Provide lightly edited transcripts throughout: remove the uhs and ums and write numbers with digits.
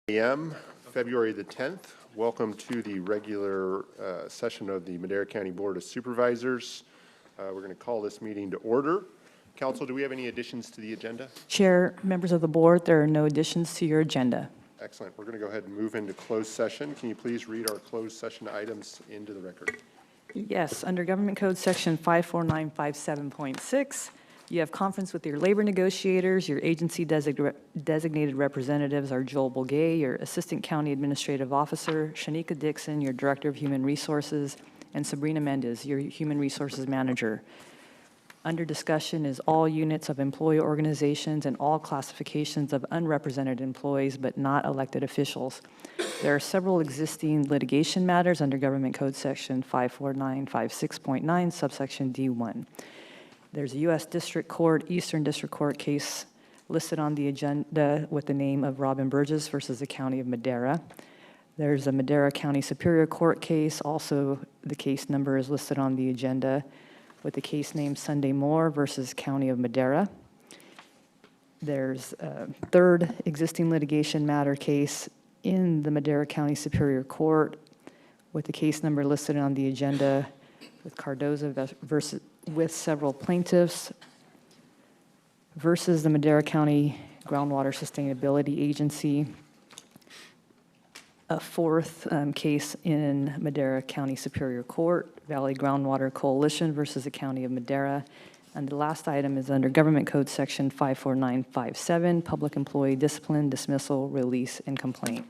a.m., February the 10th. Welcome to the regular session of the Madera County Board of Supervisors. We're going to call this meeting to order. Council, do we have any additions to the agenda? Chair, members of the board, there are no additions to your agenda. Excellent. We're going to go ahead and move into closed session. Can you please read our closed session items into the record? Yes, under Government Code Section 54957.6, you have conference with your labor negotiators. Your agency designated representatives are Joel Bulgay, your Assistant County Administrative Officer, Shanika Dixon, your Director of Human Resources, and Sabrina Mendez, your Human Resources Manager. Under discussion is all units of employee organizations and all classifications of unrepresented employees but not elected officials. There are several existing litigation matters under Government Code Section 54956.9, subsection D1. There's a U.S. District Court, Eastern District Court case listed on the agenda with the name of Robin Burgess versus the County of Madera. There's a Madera County Superior Court case. Also, the case number is listed on the agenda with the case name Sunday Moore versus County of Madera. There's a third existing litigation matter case in the Madera County Superior Court with the case number listed on the agenda with Cardoza versus with several plaintiffs versus the Madera County Groundwater Sustainability Agency. A fourth case in Madera County Superior Court, Valley Groundwater Coalition versus the County of Madera. And the last item is under Government Code Section 54957, Public Employee Discipline, Dismissal, Release, and Complaint.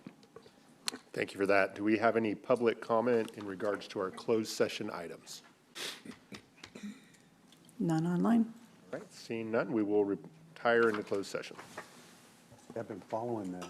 Thank you for that. Do we have any public comment in regards to our closed session items? None online. All right, seeing none, we will retire into closed session. I've been following that.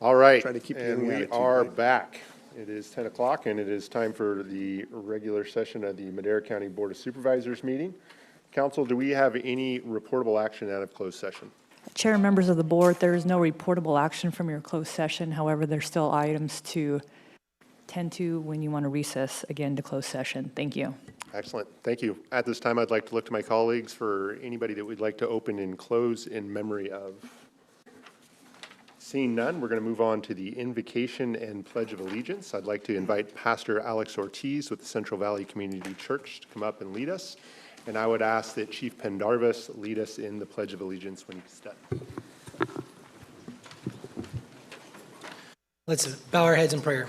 All right, Try to keep and the we attitude, are right? back. It is 10 o'clock, and it is time for the regular session of the Madera County Board of Supervisors meeting. Council, do we have any reportable action out of closed session? Chair and members of the board, there is no reportable action from your closed session. However, there's still items to tend to when you want to recess again to closed session. Thank you. Excellent, thank you. At this time, I'd like to look to my colleagues for anybody that we'd like to open and close in memory of. Seeing none, we're going to move on to the invocation and pledge of allegiance. I'd like to invite Pastor Alex Ortiz with the Central Valley Community Church to come up and lead us. And I would ask that Chief Pendarvis lead us in the pledge of allegiance when you step. Let's bow our heads in prayer.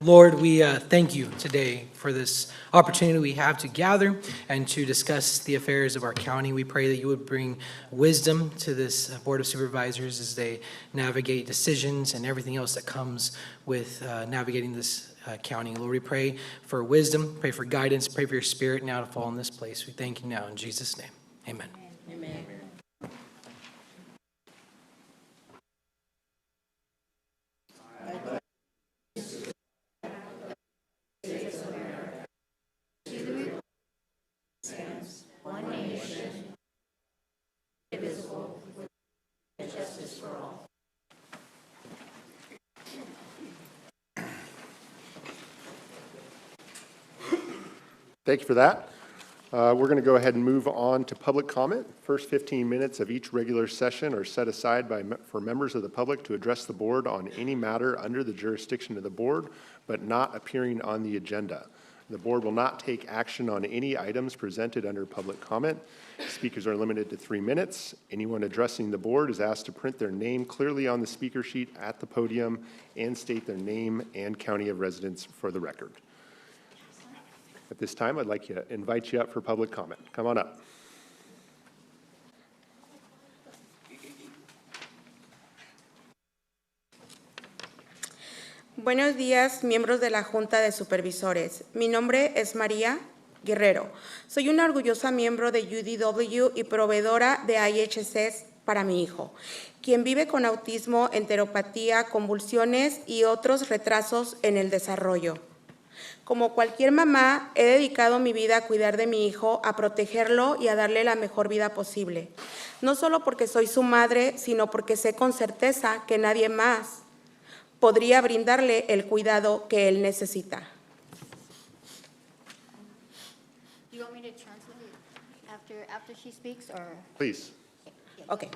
Lord, we thank you today for this opportunity we have to gather and to discuss the affairs of our county. We pray that you would bring wisdom to this Board of Supervisors as they navigate decisions and everything else that comes with navigating this county. Lord, we pray for wisdom, pray for guidance, pray for your spirit now to fall in this place. We thank you now in Jesus' name. Amen. Amen. Thank you for that. We're going to go ahead and move on to public comment. First 15 minutes of each regular session are set aside for members of the public to address the board on any matter under the jurisdiction of the board, but not appearing on the agenda. The board will not take action on any items presented under public comment. Speakers are limited to 3 minutes. Anyone addressing the board is asked to print their name clearly on the speaker sheet at the podium and state their name and county of residence for the record. At this time, I'd like to invite you up for public comment. Come on up. Buenos días, miembros de la Junta de Supervisores. Mi nombre es María Guerrero. Soy una orgullosa miembro de UDW y proveedora de IHSS para mi hijo, quien vive con autismo, enteropatía, convulsiones y otros retrasos en el desarrollo. Como cualquier mamá, he dedicado mi vida a cuidar de mi hijo, a protegerlo y a darle la mejor vida posible. No solo porque soy su madre, sino porque sé con certeza que nadie más podría brindarle el cuidado que él necesita. Do you want me to translate after she speaks, or? Please. Okay.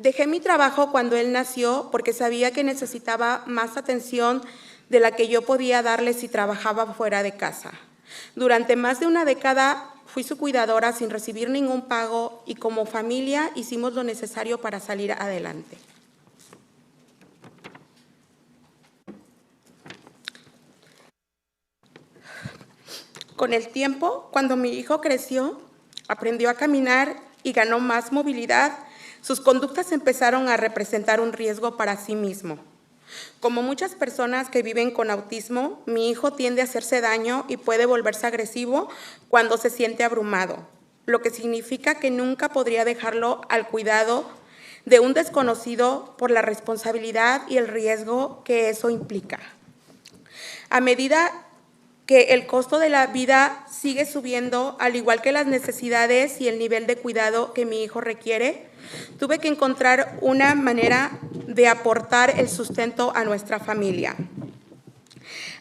Dejé mi trabajo cuando él nació porque sabía que necesitaba más atención de la que yo podía darle si trabajaba fuera de casa. Durante más de una década fui su cuidadora sin recibir ningún pago y como familia hicimos lo necesario para salir adelante. Con el tiempo, cuando mi hijo creció, aprendió a caminar y ganó más movilidad, sus conductas empezaron a representar un riesgo para sí mismo. Como muchas personas que viven con autismo, mi hijo tiende a hacerse daño y puede volverse agresivo cuando se siente abrumado, lo que significa que nunca podría dejarlo al cuidado de un desconocido por la responsabilidad y el riesgo que eso implica. A medida que el costo de la vida sigue subiendo, al igual que las necesidades y el nivel de cuidado que mi hijo requiere, tuve que encontrar una manera de aportar el sustento a nuestra familia.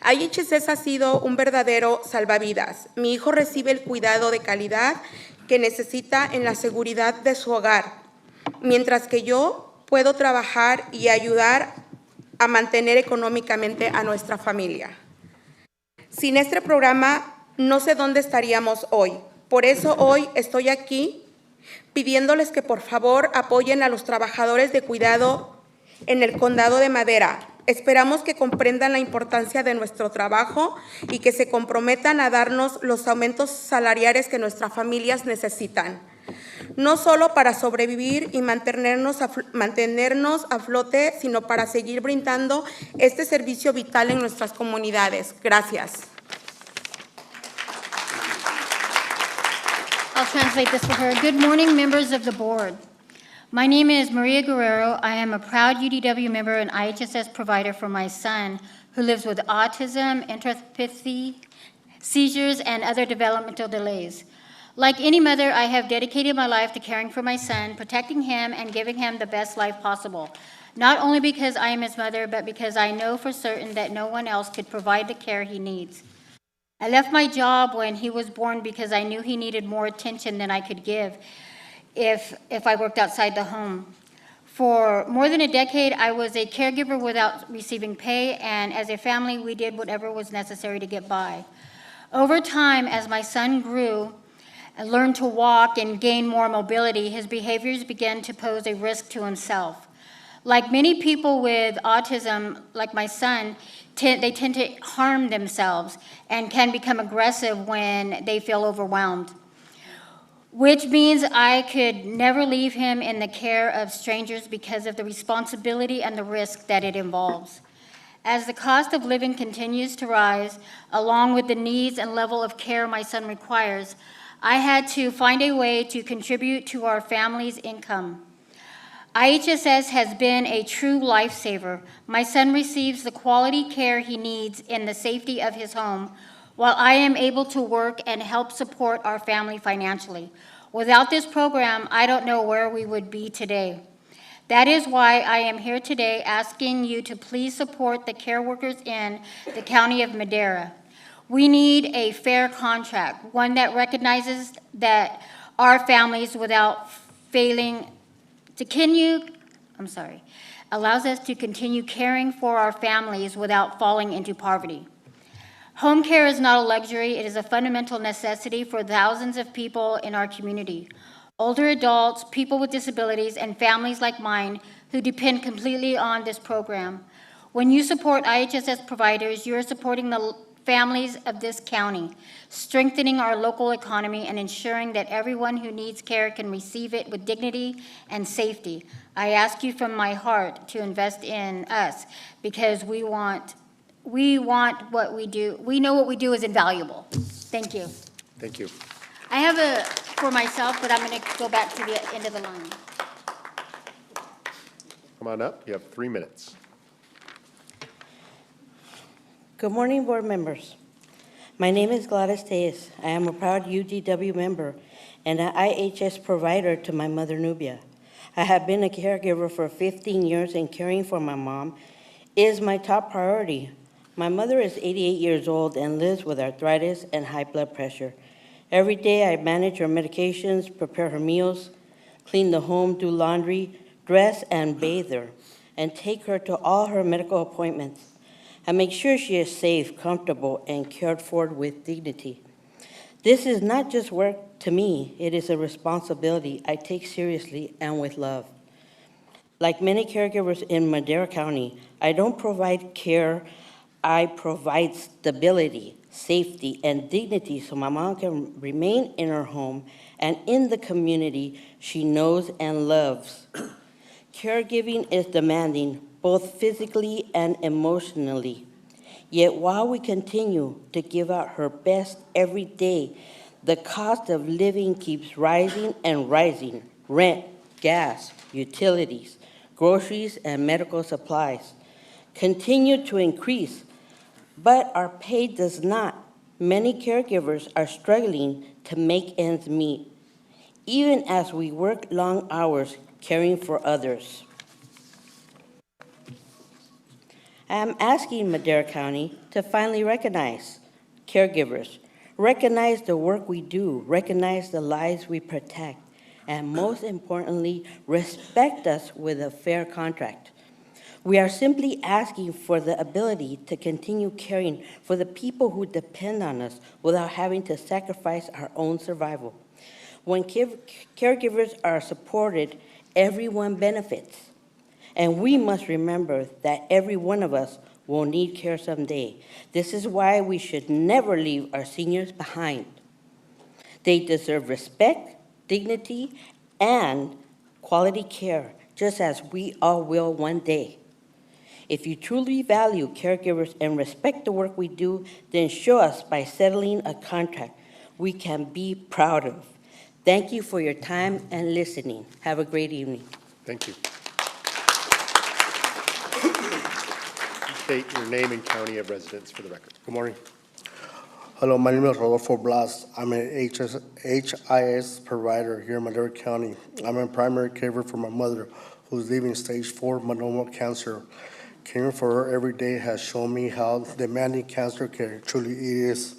IHSS ha sido un verdadero salvavidas. Mi hijo recibe el cuidado de calidad que necesita en la seguridad de su hogar, mientras que yo puedo trabajar y ayudar a mantener económicamente a nuestra familia. Sin este programa, no sé dónde estaríamos hoy. Por eso hoy estoy aquí pidiéndoles que por favor apoyen a los trabajadores de cuidado en el condado de Madera. Esperamos que comprendan la importancia de nuestro trabajo y que se comprometan a darnos los aumentos salariales que nuestras familias necesitan. No solo para sobrevivir y mantenernos a flote, sino para seguir brindando este servicio vital en nuestras comunidades. Gracias. I'll translate this for her. Good morning, members of the board. My name is Maria Guerrero. I am a proud UDW member and IHSS provider for my son, who lives with autism, enteropathy, seizures, and other developmental delays. Like any mother, I have dedicated my life to caring for my son, protecting him, and giving him the best life possible. Not only because I am his mother, but because I know for certain that no one else could provide the care he needs. I left my job when he was born because I knew he needed more attention than I could give if I worked outside the home. For more than a decade, I was a caregiver without receiving pay, and as a family, we did whatever was necessary to get by. Over time, as my son grew and learned to walk and gain more mobility, his behaviors began to pose a risk to himself. Like many people with autism, like my son, they tend to harm themselves and can become aggressive when they feel overwhelmed, which means I could never leave him in the care of strangers because of the responsibility and the risk that it involves. As the cost of living continues to rise, along with the needs and level of care my son requires, I had to find a way to contribute to our family's income. IHSS has been a true lifesaver. My son receives the quality care he needs in the safety of his home, while I am able to work and help support our family financially. Without this program, I don't know where we would be today. That is why I am here today asking you to please support the care workers in the County of Madera. We need a fair contract, one that recognizes that our families without failing to allows us to continue caring for our families without falling into poverty. Home care is not a luxury, it is a fundamental necessity for thousands of people in our community. Older adults, people with disabilities, and families like mine who depend completely on this program. When you support IHSS providers, you are supporting the families of this county, strengthening our local economy and ensuring that everyone who needs care can receive it with dignity and safety. I ask you from my heart to invest in us because we want what we do. We know what we do is invaluable. Thank you. Thank you. I have a for myself, but I'm going to go back to the end of the line. Come on up. You have 3 minutes. Good morning, board members. My name is Gladys Tejas. I am a proud UDW member and an IHS provider to my mother, Nubia. I have been a caregiver for 15 years, and caring for my mom is my top priority. My mother is 88 years old and lives with arthritis and high blood pressure. Every day I manage her medications, prepare her meals, clean the home, do laundry, dress and bathe her, and take her to all her medical appointments. I make sure she is safe, comfortable, and cared for with dignity. This is not just work to me, it is a responsibility I take seriously and with love. Like many caregivers in Madera County, I don't provide care, I provide stability, safety, and dignity so my mom can remain in her home and in the community she knows and loves. Caregiving is demanding, both physically and emotionally. Yet while we continue to give out her best every day, the cost of living keeps rising and rising. Rent, gas, utilities, groceries, and medical supplies continue to increase, but our pay does not. Many caregivers are struggling to make ends meet, even as we work long hours caring for others. I am asking Madera County to finally recognize caregivers, recognize the work we do, recognize the lives we protect, and most importantly, respect us with a fair contract. We are simply asking for the ability to continue caring for the people who depend on us without having to sacrifice our own survival. When caregivers are supported, everyone benefits. And we must remember that every one of us will need care someday. This is why we should never leave our seniors behind. They deserve respect, dignity, and quality care, just as we all will one day. If you truly value caregivers and respect the work we do, then show us by settling a contract we can be proud of. Thank you for your time and listening. Have a great evening. Thank you. State your name and county of residence for the record. Good morning. Hello, my name is Rodolfo Blas. I'm an HIS provider here in Madera County. I'm a primary caregiver for my mother, who's living stage 4 melanoma cancer. Caring for her every day has shown me how demanding cancer care truly is,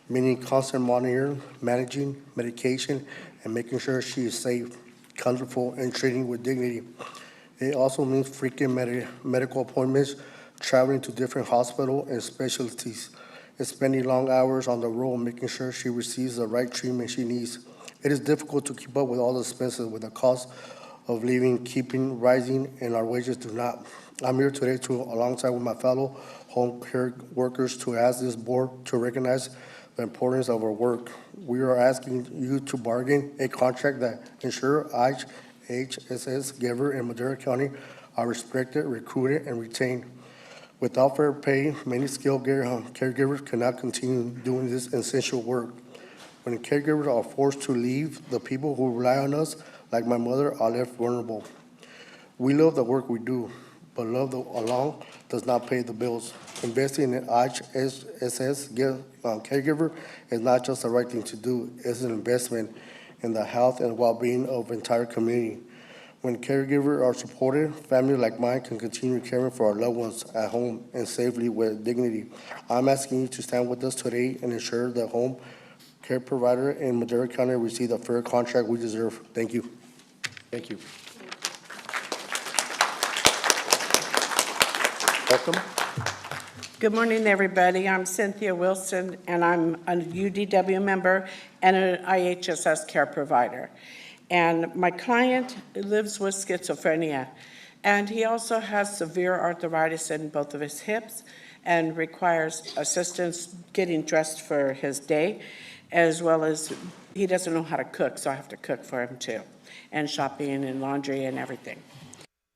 meaning constant monitoring, managing medication, and making sure she is safe, comfortable, and treating with dignity. It also means frequent medical appointments, traveling to different hospitals and specialties, and spending long hours on the road making sure she receives the right treatment she needs. It is difficult to keep up with all the expenses with the cost of living, keeping rising, and our wages do not. I'm here today alongside with my fellow home care workers to ask this board to recognize the importance of our work. We are asking you to bargain a contract that ensures IHSS giver in Madera County are respected, recruited, and retained. Without fair pay, many skilled caregivers cannot continue doing this essential work. When caregivers are forced to leave, the people who rely on us, like my mother, are left vulnerable. We love the work we do, but love alone does not pay the bills. Investing in IHSS caregiver is not just the right thing to do, it's an investment in the health and well-being of the entire community. When caregivers are supported, families like mine can continue caring for our loved ones at home and safely with dignity. I'm asking you to stand with us today and ensure the home care provider in Madera County receive the fair contract we deserve. Thank you. Thank you. Welcome. Good morning, everybody. I'm Cynthia Wilson, and I'm a UDW member and an IHSS care provider. And my client lives with schizophrenia, and he also has severe arthritis in both of his hips and requires assistance getting dressed for his day, as well as he doesn't know how to cook, so I have to cook for him too, and shopping and laundry and everything.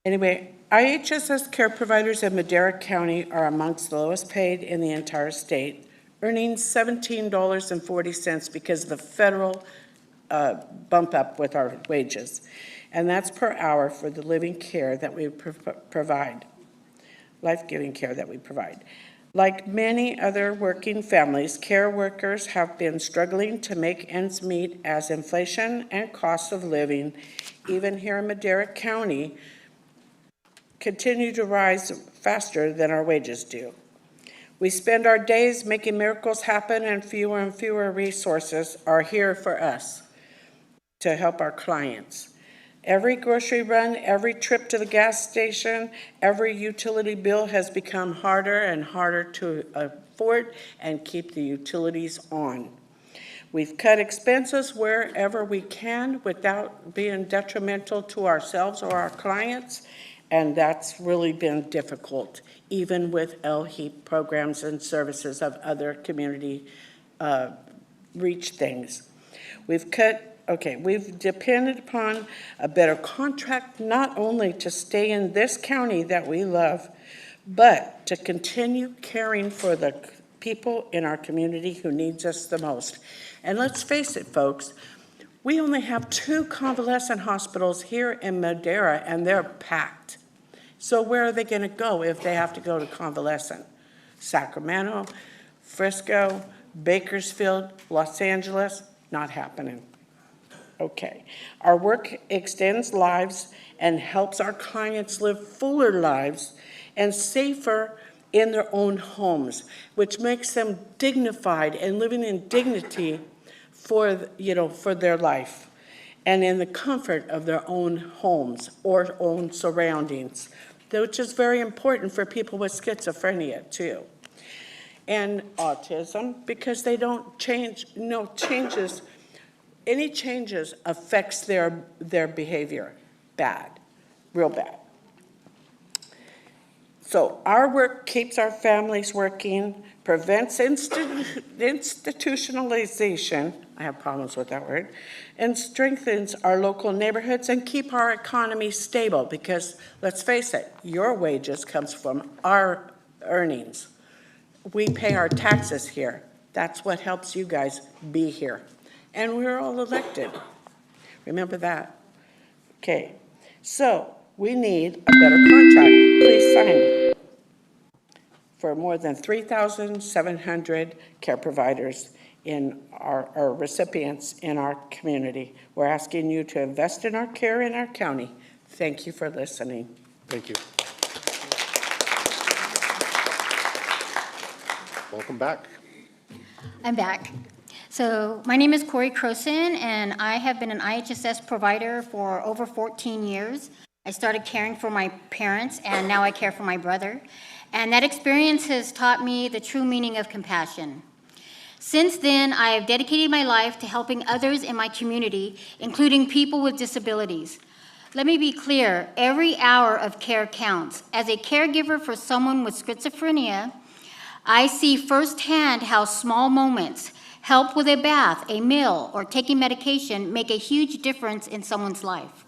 Anyway, IHSS care providers in Madera County are amongst the lowest paid in the entire state, earning $17.40 because of the federal bump up with our wages. And that's per hour for the living care that we provide, life-giving care that we provide. Like many other working families, care workers have been struggling to make ends meet as inflation and cost of living, even here in Madera County, continue to rise faster than our wages do. We spend our days making miracles happen, and fewer resources are here for us to help our clients. Every grocery run, every trip to the gas station, every utility bill has become harder and harder to afford and keep the utilities on. We've cut expenses wherever we can without being detrimental to ourselves or our clients, and that's really been difficult, even with LHEAP programs and services of other community reach things. We've depended upon a better contract, not only to stay in this county that we love, but to continue caring for the people in our community who needs us the most. And let's face it, folks, we only have 2 convalescent hospitals here in Madera, and they're packed. So where are they going to go if they have to go to convalescent? Sacramento, Frisco, Bakersfield, Los Angeles? Not happening. Okay. Our work extends lives and helps our clients live fuller lives and safer in their own homes, which makes them dignified and living in dignity for their life and in the comfort of their own homes or own surroundings, which is very important for people with schizophrenia too, and autism, because they don't change, any changes affects their behavior bad, real bad. So our work keeps our families working, prevents institutionalization, I have problems with that word, and strengthens our local neighborhoods and keep our economy stable, because let's face it, your wages comes from our earnings. We pay our taxes here. That's what helps you guys be here. And we're all elected. Remember that. Okay. So we need a better contract. Please sign. For more than 3,700 care providers in our recipients in our community. We're asking you to invest in our care in our county. Thank you for listening. Thank you. Welcome back. I'm back. So my name is Corey Croson, and I have been an IHSS provider for over 14 years. I started caring for my parents, and now I care for my brother. And that experience has taught me the true meaning of compassion. Since then, I have dedicated my life to helping others in my community, including people with disabilities. Let me be clear, every hour of care counts. As a caregiver for someone with schizophrenia, I see firsthand how small moments, help with a bath, a meal, or taking medication make a huge difference in someone's life.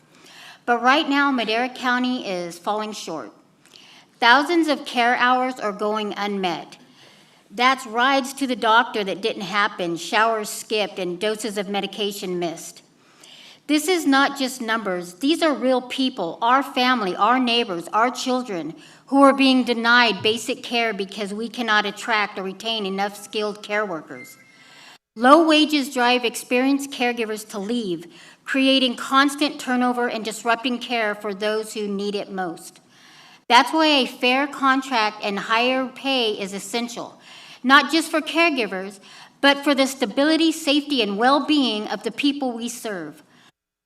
But right now, Madera County is falling short. Thousands of care hours are going unmet. That's rides to the doctor that didn't happen, showers skipped, and doses of medication missed. This is not just numbers. These are real people, our family, our neighbors, our children, who are being denied basic care because we cannot attract or retain enough skilled care workers. Low wages drive experienced caregivers to leave, creating constant turnover and disrupting care for those who need it most. That's why a fair contract and higher pay is essential, not just for caregivers, but for the stability, safety, and well-being of the people we serve.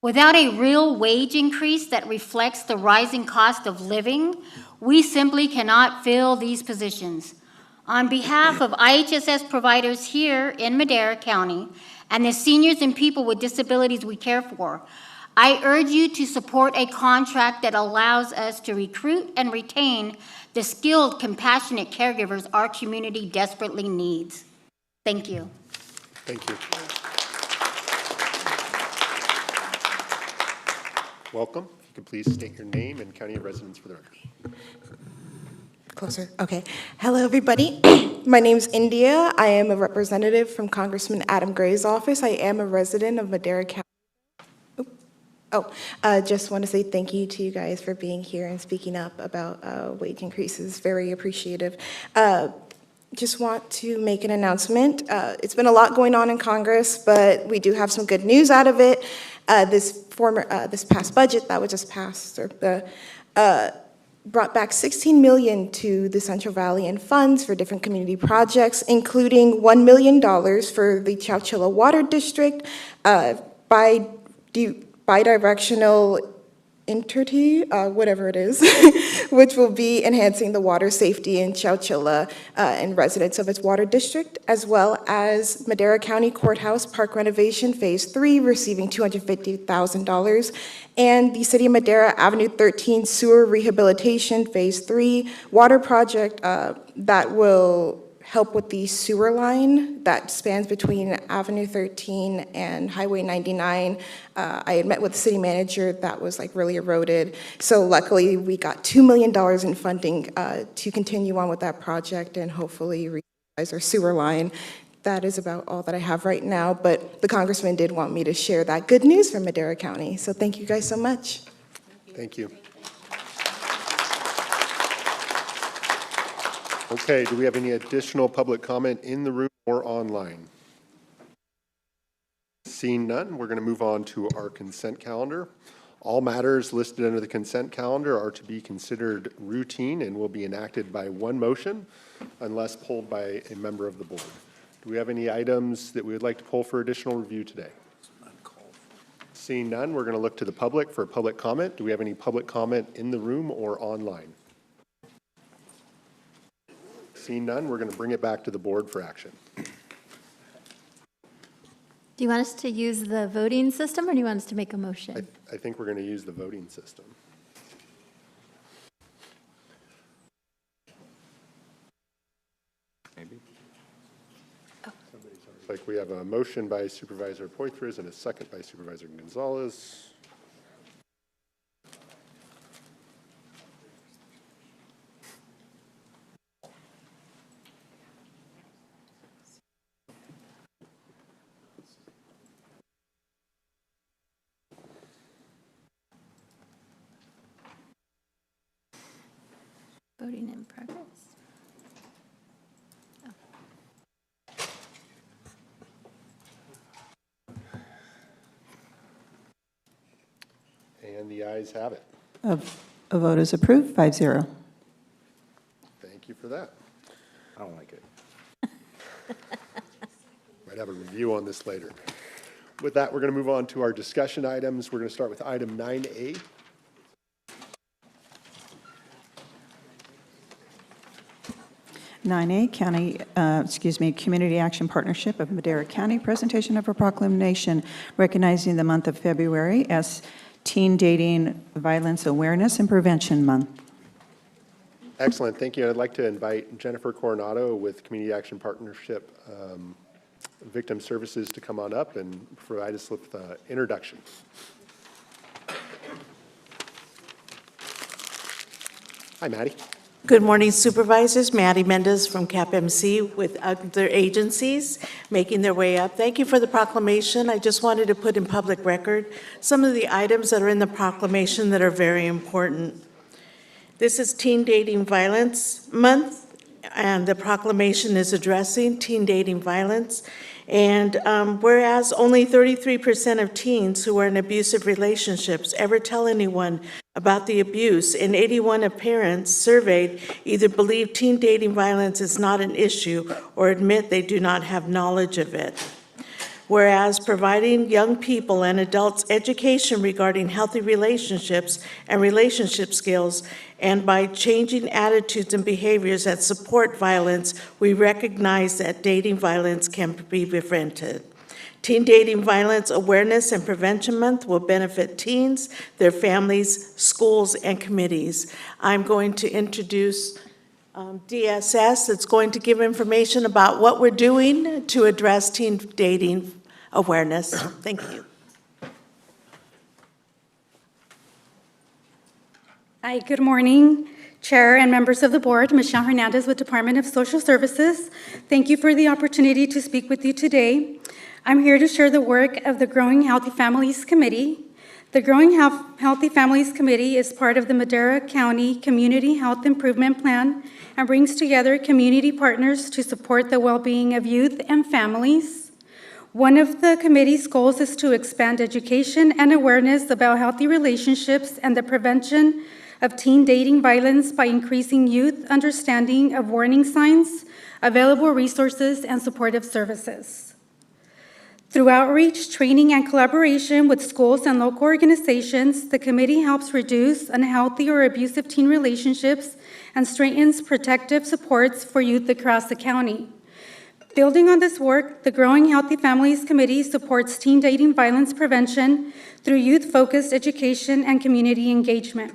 Without a real wage increase that reflects the rising cost of living, we simply cannot fill these positions. On behalf of IHSS providers here in Madera County and the seniors and people with disabilities we care for, I urge you to support a contract that allows us to recruit and retain the skilled, compassionate caregivers our community desperately needs. Thank you. Thank you. Welcome. If you could please state your name and county of residence for the record. Closer. Okay. Hello, everybody. My name's India. I am a representative from Congressman Adam Gray's office. I am a resident of Madera County. Just want to say thank you to you guys for being here and speaking up about wage increases. Very appreciative. Just want to make an announcement. It's been a lot going on in Congress, but we do have some good news out of it. This past budget that was just passed, brought back $16 million to the Central Valley in funds for different community projects, including $1 million for the Chowchilla Water District, bidirectional entity, whatever it is, which will be enhancing the water safety in Chowchilla and residents of its water district, as well as Madera County Courthouse Park Renovation Phase 3 receiving $250,000, and the City of Madera Avenue 13 Sewer Rehabilitation Phase 3 water project that will help with the sewer line that spans between Avenue 13 and Highway 99. I had met with the city manager. That was like really eroded. So luckily we got $2 million in funding to continue on with that project and hopefully revitalize our sewer line. That is about all that I have right now, but the congressman did want me to share that good news from Madera County. So thank you guys so much. Thank you. Okay, do we have any additional public comment in the room or online? Seeing none, we're going to move on to our consent calendar. All matters listed under the consent calendar are to be considered routine and will be enacted by one motion unless pulled by a member of the board. Do we have any items that we would like to pull for additional review today? Seeing none, we're going to look to the public for public comment. Do we have any public comment in the room or online? Seeing none, we're going to bring it back to the board for action. Do you want us to use the voting system, or do you want us to make a motion? I think we're going to use the voting system. Maybe. Like we have a motion by Supervisor Poitras and a second by Supervisor Gonzalez. Voting in progress. And the ayes have it. A vote is approved, 5-0. Thank you for that. I don't like it. Might have a review on this later. With that, we're going to move on to our discussion items. We're going to start with item 9A. Community Action Partnership of Madera County, presentation of a proclamation recognizing the month of February as Teen Dating Violence Awareness and Prevention Month. Excellent, thank you. I'd like to invite Jennifer Coronado with Community Action Partnership Victim Services to come on up and provide us with an introduction. Hi, Maddie. Good morning, Supervisors. Maddie Mendez from CAPMC with other agencies making their way up. Thank you for the proclamation. I just wanted to put in public record some of the items that are in the proclamation that are very important. This is Teen Dating Violence Month, and the proclamation is addressing teen dating violence. And whereas only 33% of teens who are in abusive relationships ever tell anyone about the abuse, and 81% of parents surveyed either believe teen dating violence is not an issue or admit they do not have knowledge of it. Whereas providing young people and adults education regarding healthy relationships and relationship skills, and by changing attitudes and behaviors that support violence, we recognize that dating violence can be prevented. Teen Dating Violence Awareness and Prevention Month will benefit teens, their families, schools, and committees. I'm going to introduce DSS that's going to give information about what we're doing to address teen dating awareness. Thank you. Hi, good morning, Chair and members of the board. Michelle Hernandez with Department of Social Services. Thank you for the opportunity to speak with you today. I'm here to share the work of the Growing Healthy Families Committee. The Growing Healthy Families Committee is part of the Madera County Community Health Improvement Plan and brings together community partners to support the well-being of youth and families. One of the committee's goals is to expand education and awareness about healthy relationships and the prevention of teen dating violence by increasing youth understanding of warning signs, available resources, and supportive services. Through outreach, training, and collaboration with schools and local organizations, the committee helps reduce unhealthy or abusive teen relationships and strengthens protective supports for youth across the county. Building on this work, the Growing Healthy Families Committee supports teen dating violence prevention through youth-focused education and community engagement.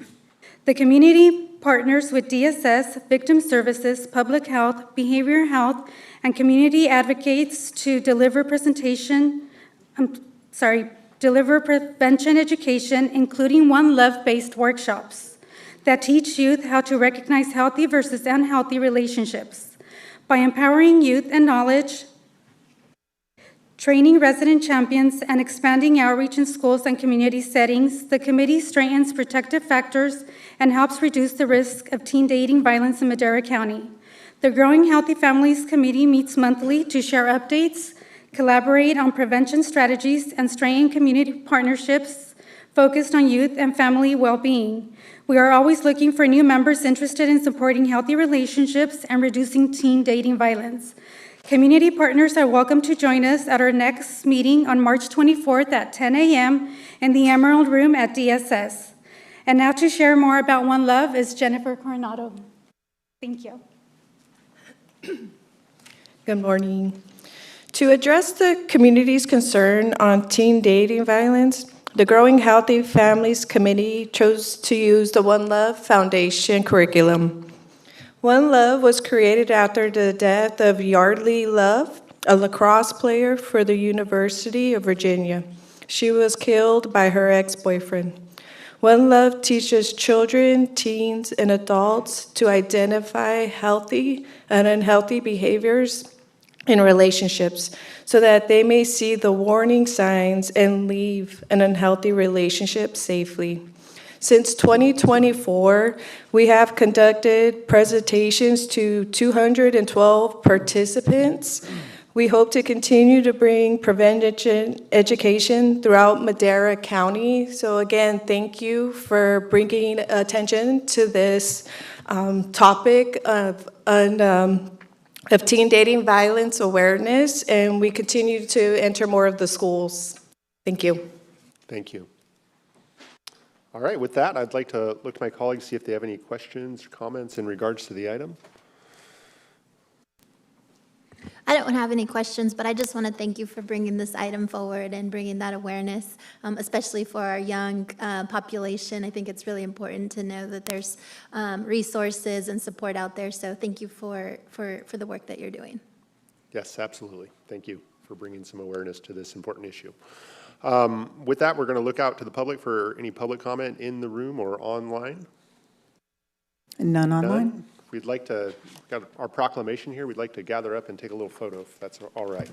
The community partners with DSS, Victim Services, Public Health, Behavioral Health, and community advocates to deliver prevention education, including One Love-based workshops that teach youth how to recognize healthy versus unhealthy relationships. By empowering youth and knowledge, training resident champions, and expanding outreach in schools and community settings, the committee strengthens protective factors and helps reduce the risk of teen dating violence in Madera County. The Growing Healthy Families Committee meets monthly to share updates, collaborate on prevention strategies, and strengthen community partnerships focused on youth and family well-being. We are always looking for new members interested in supporting healthy relationships and reducing teen dating violence. Community partners are welcome to join us at our next meeting on March 24th at 10 a.m. in the Emerald Room at DSS. And now to share more about One Love is Jennifer Coronado. Thank you. Good morning. To address the community's concern on teen dating violence, the Growing Healthy Families Committee chose to use the One Love Foundation curriculum. One Love was created after the death of Yardley Love, a lacrosse player for the University of Virginia. She was killed by her ex-boyfriend. One Love teaches children, teens, and adults to identify healthy and unhealthy behaviors in relationships so that they may see the warning signs and leave an unhealthy relationship safely. Since 2024, we have conducted presentations to 212 participants. We hope to continue to bring prevention education throughout Madera County. So again, thank you for bringing attention to this topic of teen dating violence awareness, and we continue to enter more of the schools. Thank you. Thank you. All right, with that, I'd like to look to my colleagues, see if they have any questions or comments in regards to the item. I don't have any questions, but I just want to thank you for bringing this item forward and bringing that awareness, especially for our young population. I think it's really important to know that there's resources and support out there. So thank you for the work that you're doing. Yes, absolutely. Thank you for bringing some awareness to this important issue. With that, we're going to look out to the public for any public comment in the room or online. None online? None? We'd like to, got our proclamation here, we'd like to gather up and take a little photo, if that's all right.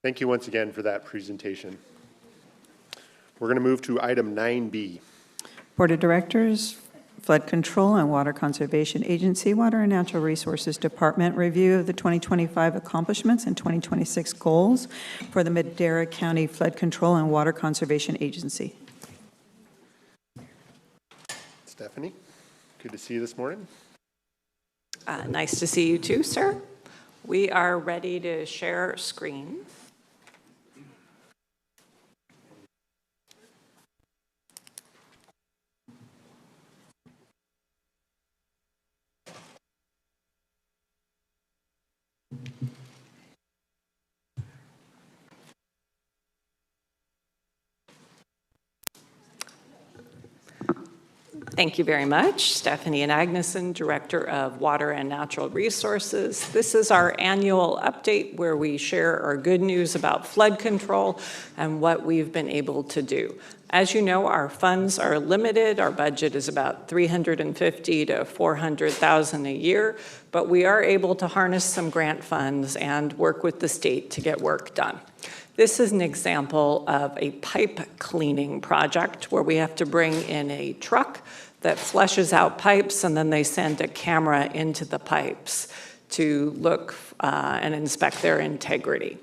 Thank you once again for that presentation. We're going to move to item 9B. Board of Directors, Flood Control and Water Conservation Agency, Water and Natural Resources Department review of the 2025 accomplishments and 2026 goals for the Madera County Flood Control and Water Conservation Agency. Stephanie, good to see you this morning. Nice to see you too, sir. We are ready to share screen. Thank you very much. Stephanie and Agneson, Director of Water and Natural Resources. This is our annual update where we share our good news about flood control and what we've been able to do. As you know, our funds are limited. Our budget is about $350,000 to $400,000 a year, but we are able to harness some grant funds and work with the state to get work done. This is an example of a pipe cleaning project where we have to bring in a truck that flushes out pipes, and then they send a camera into the pipes to look and inspect their integrity.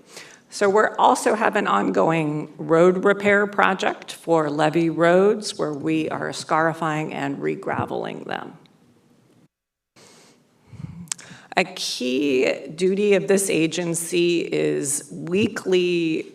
So we also have an ongoing road repair project for levee roads where we are scarifying and re-graveling them. A key duty of this agency is weekly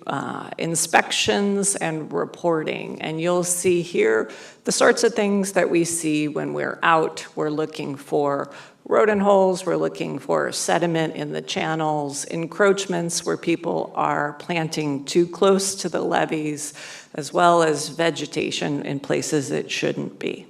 inspections and reporting. And you'll see here the sorts of things that we see when we're out. We're looking for rodent holes, we're looking for sediment in the channels, encroachments where people are planting too close to the levees, as well as vegetation in places it shouldn't be.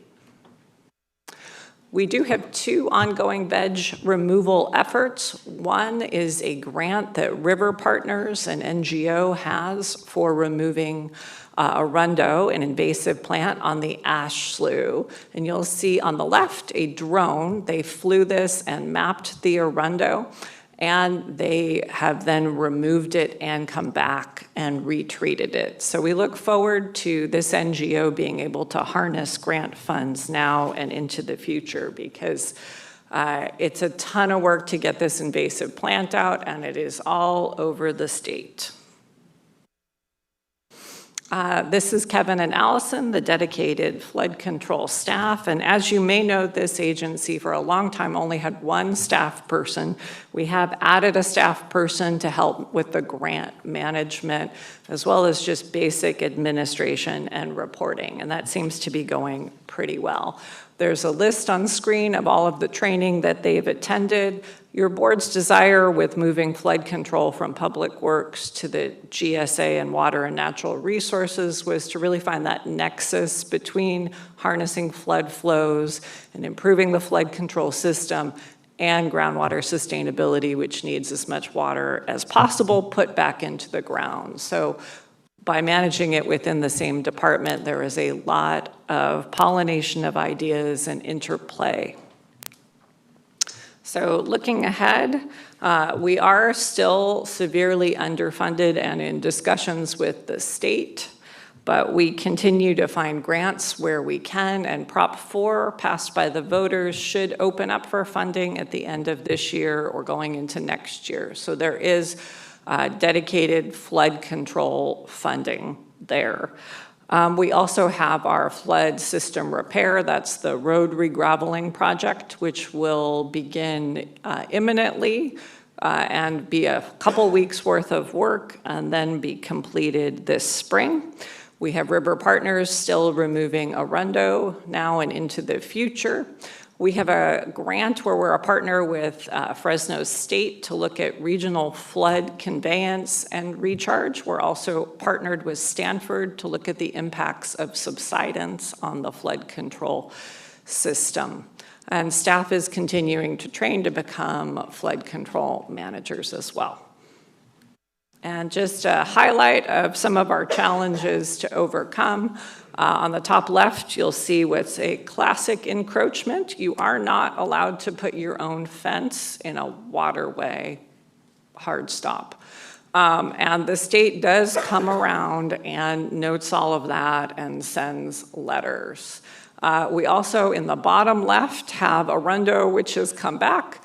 We do have 2 ongoing veg removal efforts. One is a grant that River Partners, an NGO, has for removing arundo, an invasive plant, on the ash slough. And you'll see on the left a drone. They flew this and mapped the arundo, and they have then removed it and come back and retreated it. So we look forward to this NGO being able to harness grant funds now and into the future, because it's a ton of work to get this invasive plant out, and it is all over the state. This is Kevin and Allison, the dedicated flood control staff. And as you may know, this agency for a long time only had 1 staff person. We have added a staff person to help with the grant management, as well as just basic administration and reporting. And that seems to be going pretty well. There's a list on screen of all of the training that they've attended. Your board's desire with moving flood control from Public Works to the GSA and Water and Natural Resources was to really find that nexus between harnessing flood flows and improving the flood control system and groundwater sustainability, which needs as much water as possible put back into the ground. So by managing it within the same department, there is a lot of pollination of ideas and interplay. So looking ahead, we are still severely underfunded and in discussions with the state, but we continue to find grants where we can, and Prop 4 passed by the voters should open up for funding at the end of this year or going into next year. So there is dedicated flood control funding there. We also have our flood system repair. That's the road regraveling project, which will begin imminently and be a couple weeks worth of work and then be completed this spring. We have River Partners still removing arundo now and into the future. We have a grant where we're a partner with Fresno State to look at regional flood conveyance and recharge. We're also partnered with Stanford to look at the impacts of subsidence on the flood control system. And staff is continuing to train to become flood control managers as well. And just a highlight of some of our challenges to overcome. On the top left, you'll see what's a classic encroachment. You are not allowed to put your own fence in a waterway, hard stop. And the state does come around and notes all of that and sends letters. We also, in the bottom left, have arundo, which has come back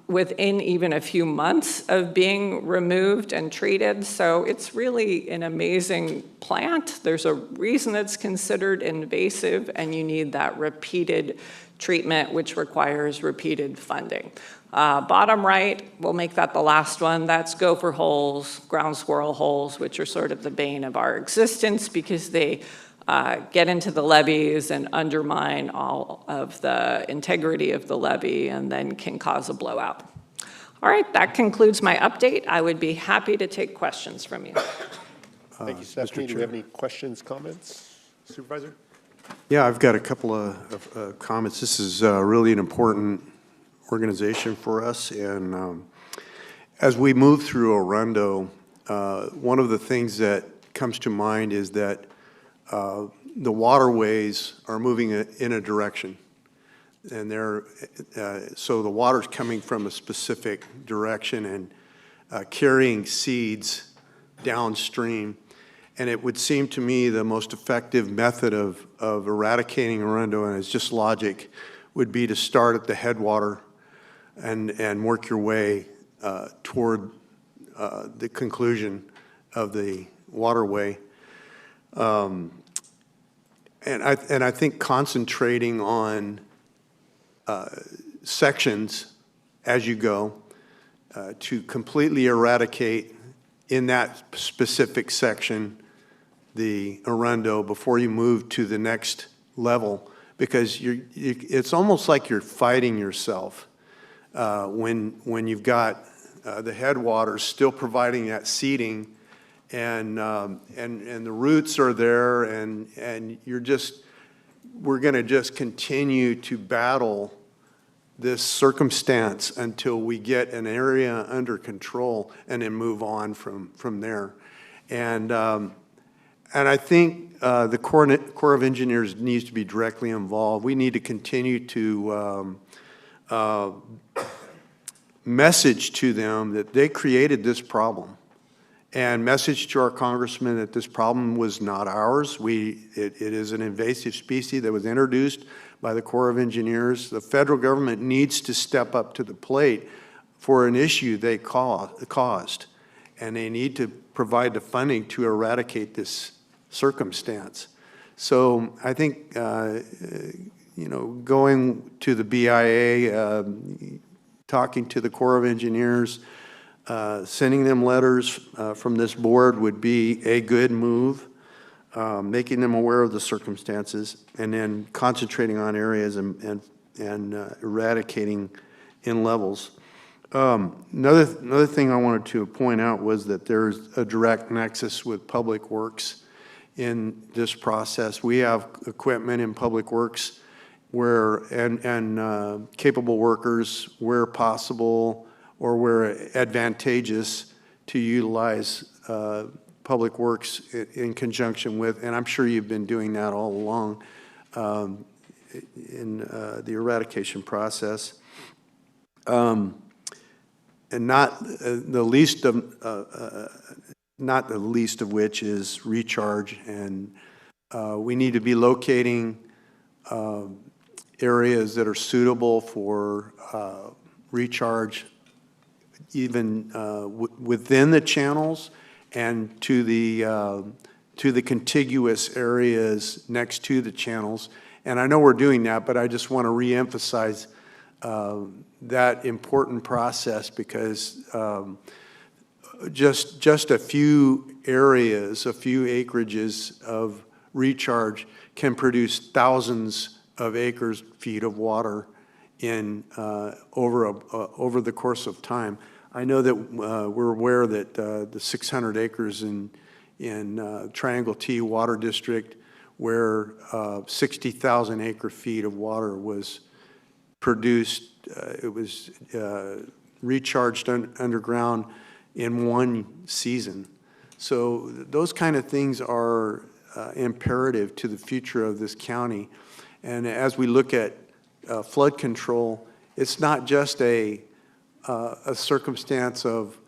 within even a few months of being removed and treated. So it's really an amazing plant. There's a reason it's considered invasive, and you need that repeated treatment, which requires repeated funding. Bottom right, we'll make that the last one. That's gopher holes, ground squirrel holes, which are sort of the bane of our existence because they get into the levees and undermine all of the integrity of the levee and then can cause a blowout. All right, that concludes my update. I would be happy to take questions from you. Thank you, Stephanie. Do we have any questions, comments? Supervisor? Yeah, I've got a couple of comments. This is really an important organization for us, and as we move through arundo, one of the things that comes to mind is that the waterways are moving in a direction, and so the water's coming from a specific direction and carrying seeds downstream. And it would seem to me the most effective method of eradicating arundo, and it's just logic, would be to start at the headwater and work your way toward the conclusion of the waterway. And I think concentrating on sections as you go to completely eradicate in that specific section the arundo before you move to the next level, because it's almost like you're fighting yourself when you've got the headwaters still providing that seeding, and the roots are there, and we're going to just continue to battle this circumstance until we get an area under control and then move on from there. And I think the Corps of Engineers needs to be directly involved. We need to continue to message to them that they created this problem, and message to our congressman that this problem was not ours. It is an invasive species that was introduced by the Corps of Engineers. The federal government needs to step up to the plate for an issue they caused, and they need to provide the funding to eradicate this circumstance. So I think, you know, going to the BIA, talking to the Corps of Engineers, sending them letters from this board would be a good move, making them aware of the circumstances, and then concentrating on areas and eradicating in levels. Another thing I wanted to point out was that there's a direct nexus with Public Works in this process. We have equipment in Public Works where and capable workers where possible or where advantageous to utilize Public Works in conjunction with, and I'm sure you've been doing that all along in the eradication process. And not the least of which is recharge, and we need to be locating areas that are suitable for recharge, even within the channels and to the contiguous areas next to the channels. And I know we're doing that, but I just want to reemphasize that important process, because just a few areas, a few acreages of recharge can produce thousands of feet of water in over the course of time. I know that we're aware that the 600 acres in Triangle T Water District, where 60,000 acre-feet of water was produced, it was recharged underground in one season. So those kind of things are imperative to the future of this county. And as we look at flood control, it's not just a circumstance of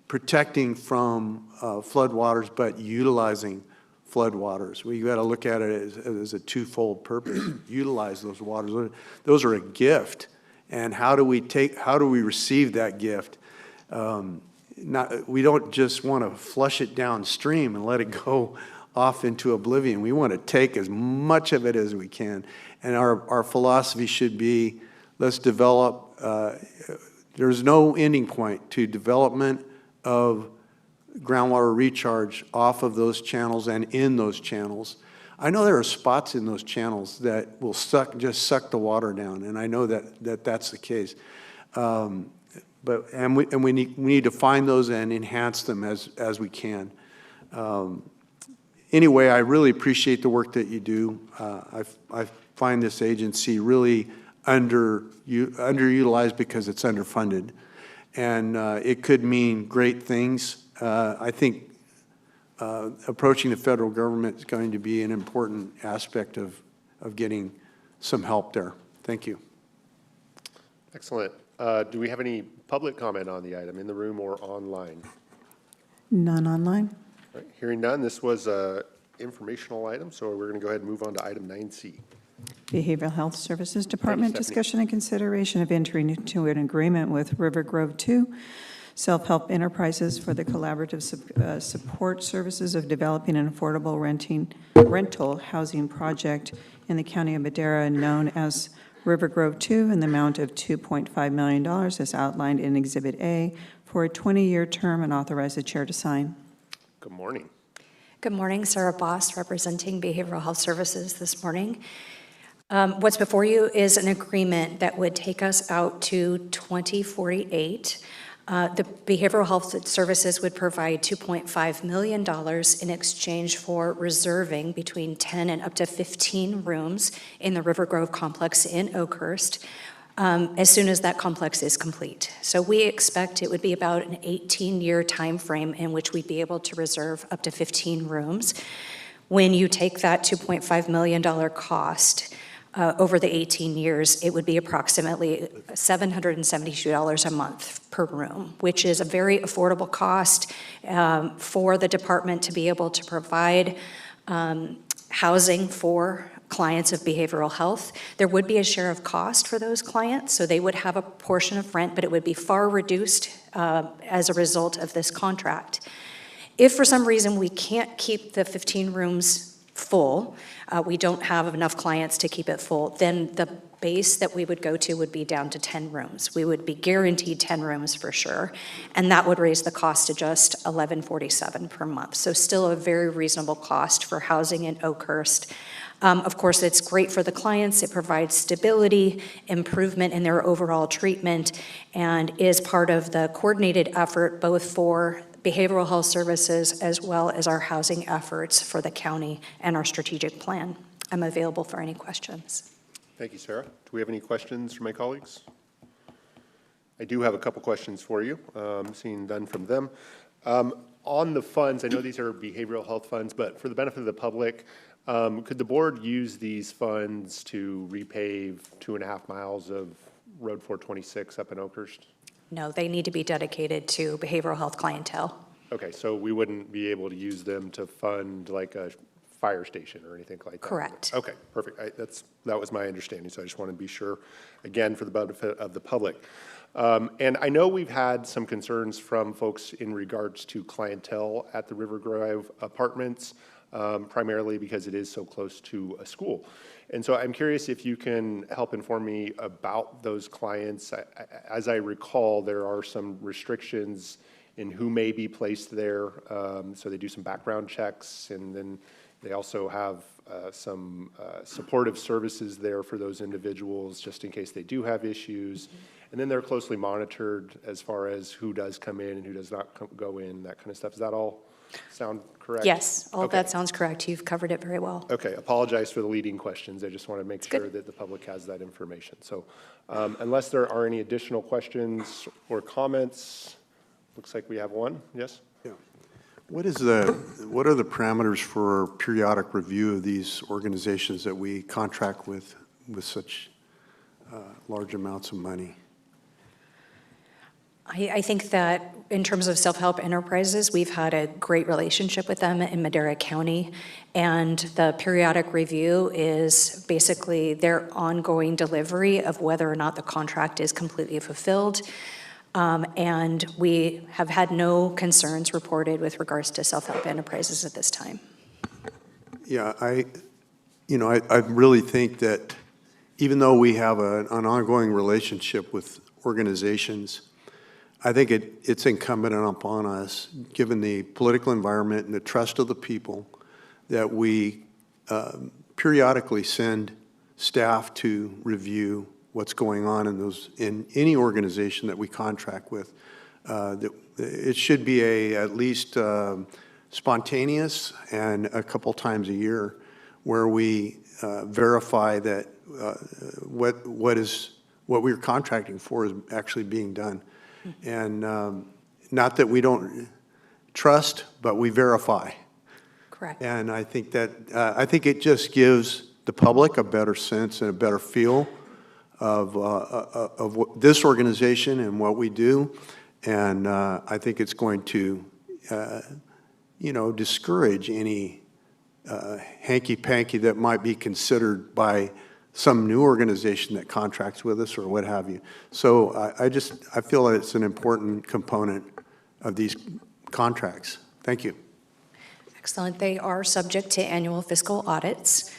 protecting from floodwaters, but utilizing floodwaters. We got to look at it as a twofold purpose. Utilize those waters; those are a gift. And how do we receive that gift? We don't just want to flush it downstream and let it go off into oblivion. We want to take as much of it as we can. And our philosophy should be, let's develop, there's no ending point to development of groundwater recharge off of those channels and in those channels. I know there are spots in those channels that will just suck the water down, and I know that's the case. We need to find those and enhance them as we can. Anyway, I really appreciate the work that you do. I find this agency really underutilized because it's underfunded, and it could mean great things. I think approaching the federal government is going to be an important aspect of getting some help there. Thank you. Excellent. Do we have any public comment on the item in the room or online? None online. All right, hearing none, this was an informational item, so we're going to go ahead and move on to item 9C. Behavioral Health Services Department, discussion and consideration of entering into an agreement with River Grove 2 Self-Help Enterprises for the collaborative support services of developing an affordable rental housing project in the County of Madera known as River Grove 2 in the amount of $2.5 million as outlined in Exhibit A for a 20-year term, and authorize the chair to sign. Good morning. Good morning, Sarah BOS, representing Behavioral Health Services this morning. What's before you is an agreement that would take us out to 2048. The Behavioral Health Services would provide $2.5 million in exchange for reserving between 10 and up to 15 rooms in the River Grove complex in Oakhurst as soon as that complex is complete. So we expect it would be about an 18-year time frame in which we'd be able to reserve up to 15 rooms. When you take that $2.5 million cost over the 18 years, it would be approximately $772 a month per room, which is a very affordable cost for the department to be able to provide housing for clients of behavioral health. There would be a share of cost for those clients, so they would have a portion of rent, but it would be far reduced as a result of this contract. If for some reason we can't keep the 15 rooms full, we don't have enough clients to keep it full, then the base that we would go to would be down to 10 rooms. We would be guaranteed 10 rooms for sure, and that would raise the cost to just $1147 per month. So still a very reasonable cost for housing in Oakhurst. Of course, it's great for the clients. It provides stability, improvement in their overall treatment, and is part of the coordinated effort both for behavioral health services as well as our housing efforts for the county and our strategic plan. I'm available for any questions. Thank you, Sarah. Do we have any questions from my colleagues? I do have a couple questions for you, seeing none from them. On the funds, I know these are behavioral health funds, but for the benefit of the public, could the board use these funds to repave 2.5 miles of Road 426 up in Oakhurst? No, they need to be dedicated to behavioral health clientele. Okay, so we wouldn't be able to use them to fund like a fire station or anything like that? Correct. Okay, perfect. That was my understanding, so I just want to be sure, again, for the benefit of the public. And I know we've had some concerns from folks in regards to clientele at the River Grove Apartments, primarily because it is so close to a school. And so I'm curious if you can help inform me about those clients. As I recall, there are some restrictions in who may be placed there. So they do some background checks, and then they also have some supportive services there for those individuals just in case they do have issues. And then they're closely monitored as far as who does come in and who does not go in, that kind of stuff. Does that all sound correct? Yes, all of that sounds correct. You've covered it very well. Okay, apologize for the leading questions. I just want to make sure that the public has that information. So unless there are any additional questions or comments, looks like we have one. Yes? Yeah. What are the parameters for periodic review of these organizations that we contract with such large amounts of money? I think that in terms of self-help enterprises, we've had a great relationship with them in Madera County, and the periodic review is basically their ongoing delivery of whether or not the contract is completely fulfilled. And we have had no concerns reported with regards to self-help enterprises at this time. Yeah, I really think that even though we have an ongoing relationship with organizations, I think it's incumbent upon us, given the political environment and the trust of the people, that we periodically send staff to review what's going on in any organization that we contract with. It should be at least spontaneous and a couple times a year where we verify that what we're contracting for is actually being done. And not that we don't trust, but we verify. Correct. And I think that I think it just gives the public a better sense and a better feel of what this organization and what we do. And I think it's going to, discourage any hanky-panky that might be considered by some new organization that contracts with us or what have you. So I feel that it's an important component of these contracts. Thank you. Excellent. They are subject to annual fiscal audits.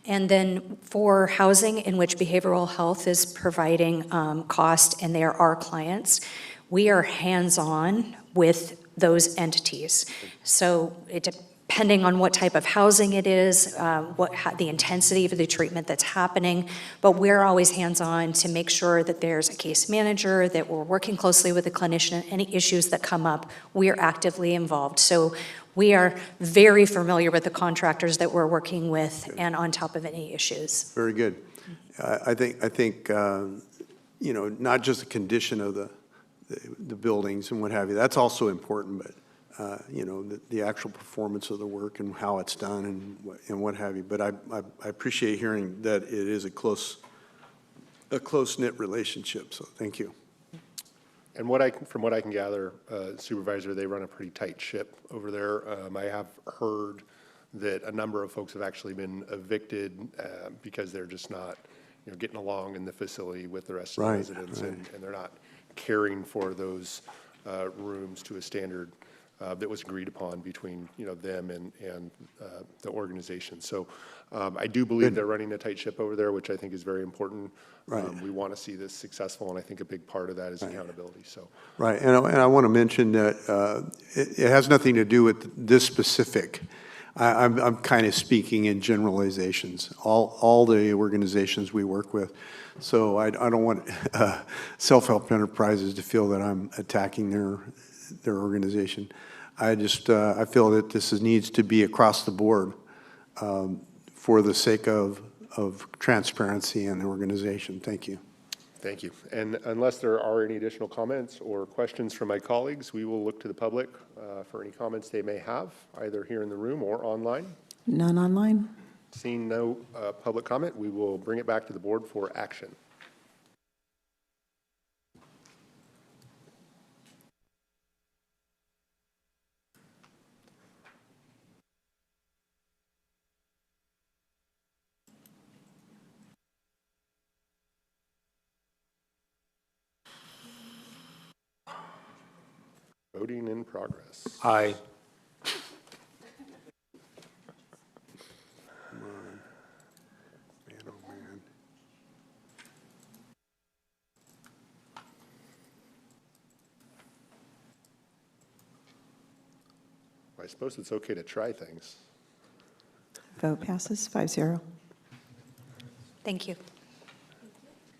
And then for housing in which behavioral health is providing cost and they are our clients, we are hands-on with those entities. So depending on what type of housing it is, the intensity of the treatment that's happening. But we're always hands-on to make sure that there's a case manager, that we're working closely with the clinician. Any issues that come up, we are actively involved. So we are very familiar with the contractors that we're working with and on top of any issues. Very good. I think you know, not just the condition of the buildings and what have you, that's also important, but you know, the actual performance of the work and how it's done and what have you. But I appreciate hearing that it is a close-knit relationship, so thank you. And from what I can gather, Supervisor, they run a pretty tight ship over there. I have heard that a number of folks have actually been evicted because they're just not, you know, getting along in the facility with the rest of the residents, and they're not caring for those rooms to a standard that was agreed upon between, you know, them and the organization. So I do believe they're running a tight ship over there, which I think is very important. We want to see this successful, and I think a big part of that is accountability. So And I want to mention that it has nothing to do with this specific. I'm kind of speaking in generalizations. All the organizations we work with. So I don't want self-help enterprises to feel that I'm attacking their organization. I feel that this needs to be across the board for the sake of transparency and the organization. Thank you. thank you. And unless there are any additional comments or questions from my colleagues, we will look to the public for any comments they may have, either here in the room or online. None online? Seeing no public comment, we will bring it back to the board for action. Voting in progress. Aye. Come on. Man, oh man. I suppose it's okay to try things. Vote passes 5-0. Thank you.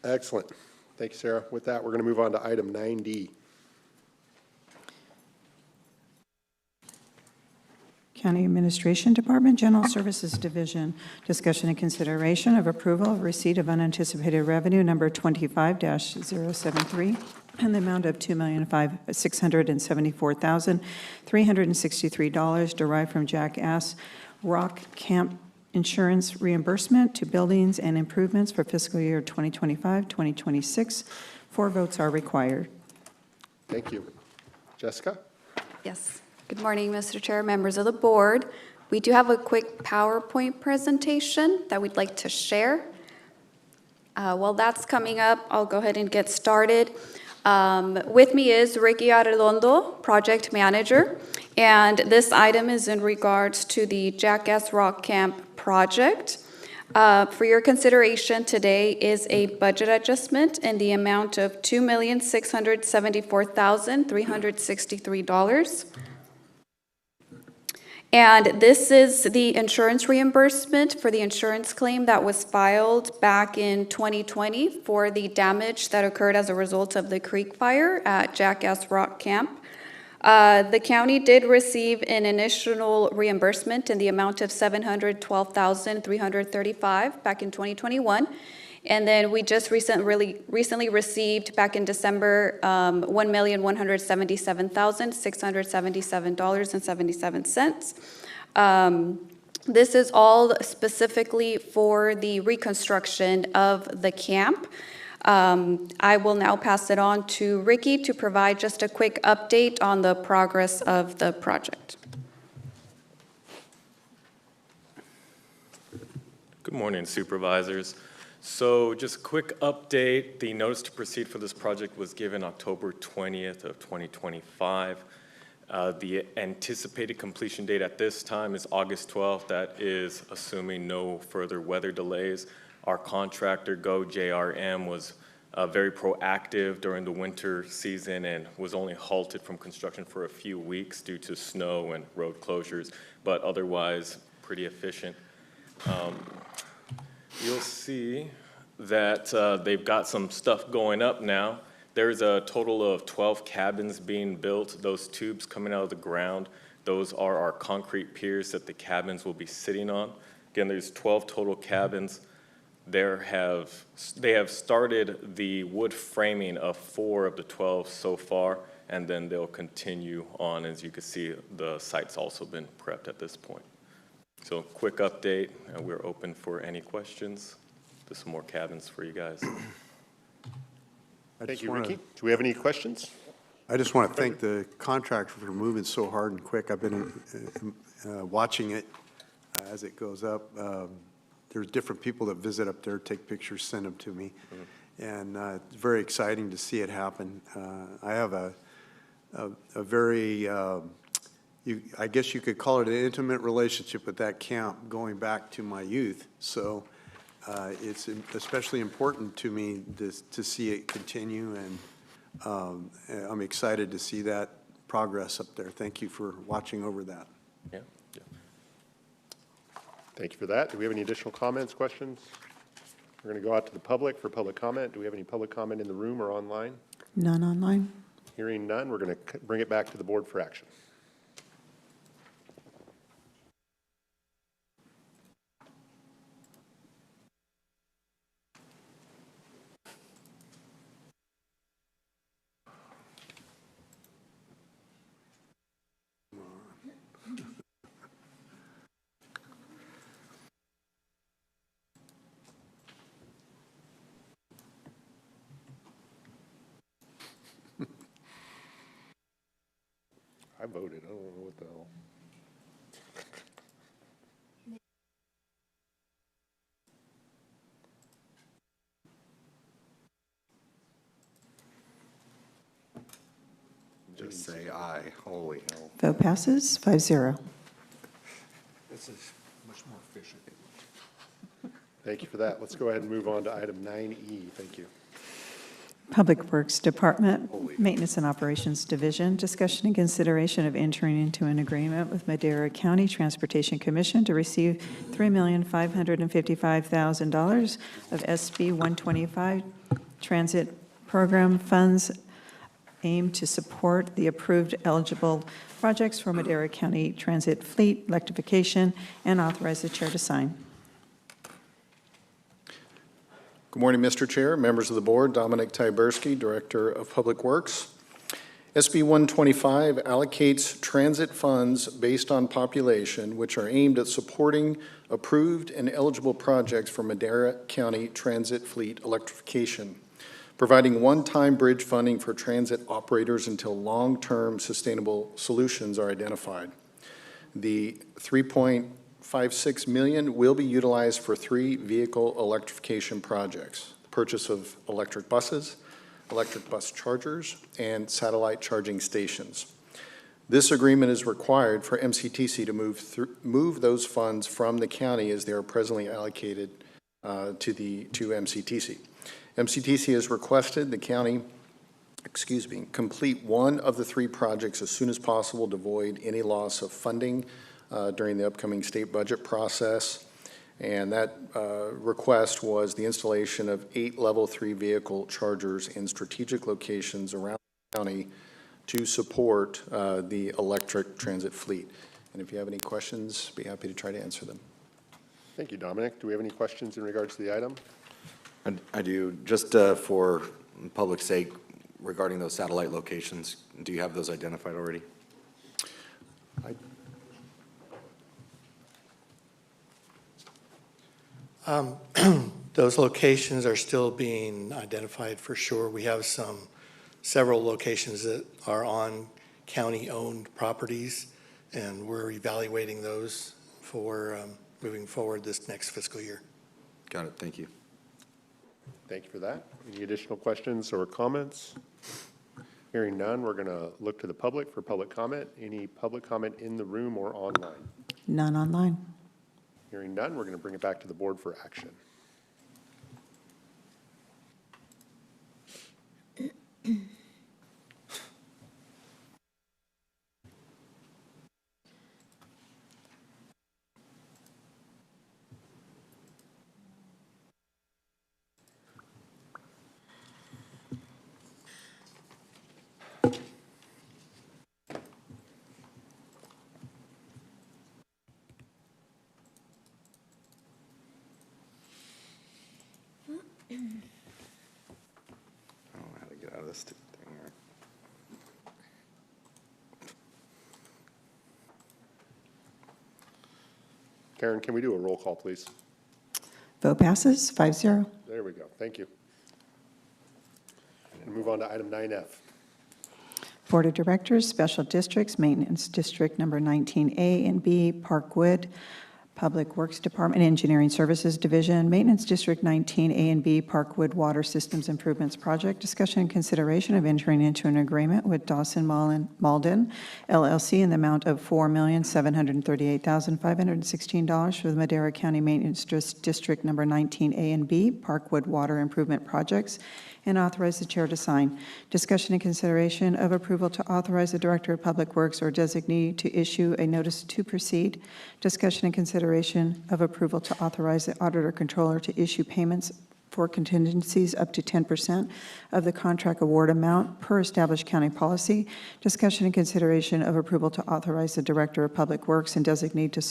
Excellent. Thank you, Sarah. With that, we're going to move on to item 9D. County Administration Department, General Services Division, discussion and consideration of approval of receipt of unanticipated revenue number 25-073 in the amount of $2,674,363 derived from Jackass Rock Camp insurance reimbursement to buildings and improvements for fiscal year 2025-2026. 4 votes are required. Thank you. Jessica? Yes. Good morning, Mr. Chair, members of the board. We do have a quick PowerPoint presentation that we'd like to share. While that's coming up, I'll go ahead and get started. With me is Ricky Arredondo, project manager, and this item is in regards to the Jackass Rock Camp project. For your consideration today is a budget adjustment in the amount of $2,674,363. And this is the insurance reimbursement for the insurance claim that was filed back in 2020 for the damage that occurred as a result of the creek fire at Jackass Rock Camp. The county did receive an initial reimbursement in the amount of $712,335 back in 2021. And then we just recently received back in December $1,177,677.77. This is all specifically for the reconstruction of the camp. I will now pass it on to Ricky to provide just a quick update on the progress of the project. Good morning, supervisors. So just a quick update. The notice to proceed for this project was given October 20th of 2025. The anticipated completion date at this time is August 12th. That is assuming no further weather delays. Our contractor, GoJRM, was very proactive during the winter season and was only halted from construction for a few weeks due to snow and road closures, but otherwise pretty efficient. You'll see that they've got some stuff going up now. There's a total of 12 cabins being built. Those tubes coming out of the ground, those are our concrete piers that the cabins will be sitting on. Again, there's 12 total cabins. They have started the wood framing of 4 of the 12 so far, and then they'll continue on. As you can see, the site's also been prepped at this point. So quick update, and we're open for any questions. There's some more cabins for you guys. Thank you, Ricky. Do we have any questions? I just want to thank the contractor for moving so hard and quick. I've been watching it as it goes up. There's different people that visit up there, take pictures, send them to me. And it's very exciting to see it happen. I have a very, I guess you could call it an intimate relationship with that camp going back to my youth. So it's especially important to me to see it continue, and I'm excited to see that progress up there. Thank you for watching over that. Yeah. Thank you for that. Do we have any additional comments, questions? We're going to go out to the public for public comment. Do we have any public comment in the room or online? None online. Hearing none, we're going to bring it back to the board for action. I voted. I don't know what the hell. Just say aye. Holy hell. Vote passes 5-0. This is much more efficient. Thank you for that. Let's go ahead and move on to item 9E. Thank you. Public Works Department, Maintenance and Operations Division, discussion and consideration of entering into an agreement with Madera County Transportation Commission to receive $3,555,000 of SB 125 Transit Program funds aimed to support the approved eligible projects for Madera County Transit Fleet electrification, and authorize the chair to sign. Good morning, Mr. Chair, members of the board. Dominic Tyberski, Director of Public Works. SB 125 allocates transit funds based on population, which are aimed at supporting approved and eligible projects for Madera County Transit Fleet electrification, providing one-time bridge funding for transit operators until long-term sustainable solutions are identified. The $3.56 million will be utilized for 3 vehicle electrification projects: the purchase of electric buses, electric bus chargers, and satellite charging stations. This agreement is required for MCTC to move those funds from the county as they are presently allocated to MCTC. MCTC has requested the county, complete one of the 3 projects as soon as possible to avoid any loss of funding during the upcoming state budget process. And that request was the installation of 8 level 3 vehicle chargers in strategic locations around the county to support the electric transit fleet. And if you have any questions, be happy to try to answer them. Thank you, Dominic. Do we have any questions in regards to the item? I do. Just for public's sake, regarding those satellite locations, do you have those identified already? Those locations are still being identified for sure. We have several locations that are on county-owned properties, and we're evaluating those for moving forward this next fiscal year. Got it. Thank you. Thank you for that. Any additional questions or comments? Hearing none, we're going to look to the public for public comment. Any public comment in the room or online? None online. Hearing none, we're going to bring it back to the board for action. I don't know how to get out of this thing here. Karen, can we do a roll call, please? Vote passes 5-0. There we go. Thank you. And move on to item 9F. Board of Directors, Special Districts, Maintenance District Number 19A and B, Parkwood, Public Works Department, Engineering Services Division, Maintenance District 19A and B, Parkwood Water Systems Improvements Project. Discussion and consideration of entering into an agreement with Dawson Malden LLC in the amount of $4,738,516 for the Madera County Maintenance District Number 19A and B, Parkwood Water Improvement Projects, and authorize the chair to sign. Discussion and consideration of approval to authorize the Director of Public Works or designee to issue a notice to proceed. Discussion and consideration of approval to authorize the Auditor Controller to issue payments for contingencies up to 10% of the contract award amount per established county policy. Discussion and consideration of approval to authorize the Director of Public Works and designee to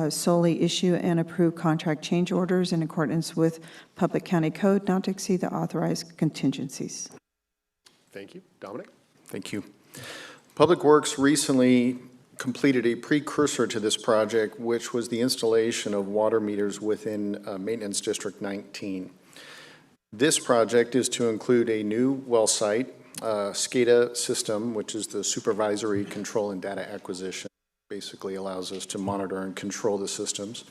solely issue and approve contract change orders in accordance with Public County Code not to exceed the authorized contingencies. Thank you. Dominic? Thank you. Public Works recently completed a precursor to this project, which was the installation of water meters within Maintenance District 19. This project is to include a new well site, SCADA system, which is the Supervisory Control and Data Acquisition. Basically allows us to monitor and control the systems.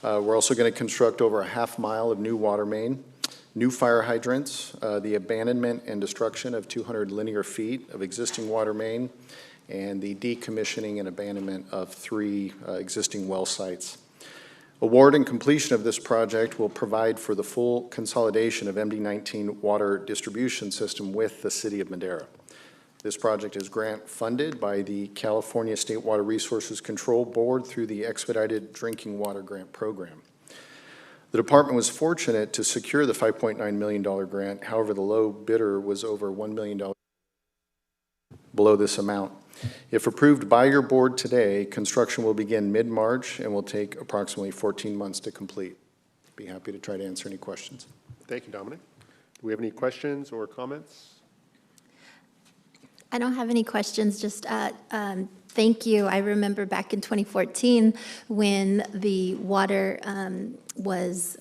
We're also going to construct over a half-mile of new water main, new fire hydrants, the abandonment and destruction of 200 linear feet of existing water main, and the decommissioning and abandonment of 3 existing well sites. Award and completion of this project will provide for the full consolidation of MD-19 water distribution system with the City of Madera. This project is grant funded by the California State Water Resources Control Board through the Expedited Drinking Water Grant Program. The department was fortunate to secure the $5.9 million grant. However, the low bidder was over $1 million below this amount. If approved by your board today, construction will begin mid-March and will take approximately 14 months to complete. Be happy to try to answer any questions. Thank you, Dominic. Do we have any questions or comments? I don't have any questions, just thank you. I remember back in 2014 when the water was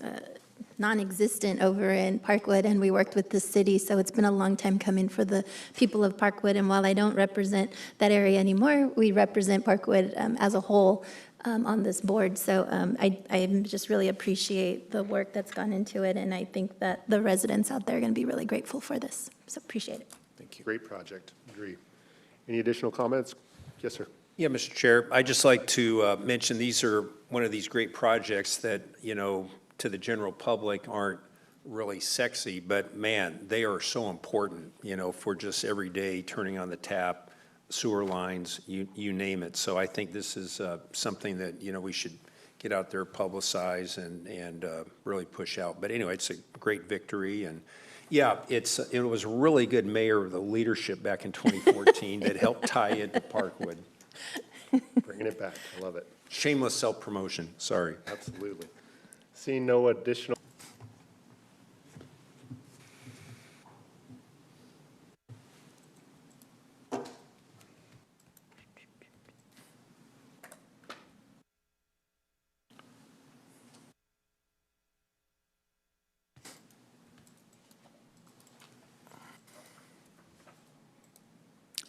non-existent over in Parkwood, and we worked with the city, so it's been a long time coming for the people of Parkwood. And while I don't represent that area anymore, we represent Parkwood as a whole on this board. So I just really appreciate the work that's gone into it, and I think that the residents out there are going to be really grateful for this. So appreciate it. Thank you. Great project. Agree. Any additional comments? Yes, sir. Yeah, Mr. Chair, I'd just like to mention these are one of these great projects that, you know, to the general public aren't really sexy, but man, they are so important, you know, for just every day turning on the tap, sewer lines, you name it. So I think this is something that, you know, we should get out there, publicize, and really push out. But anyway, it's a great victory. And yeah, it was really good mayor, the leadership back in 2014 that helped tie into Parkwood. Bringing it back. I love it. Shameless self-promotion, sorry. Absolutely. Seeing no additional.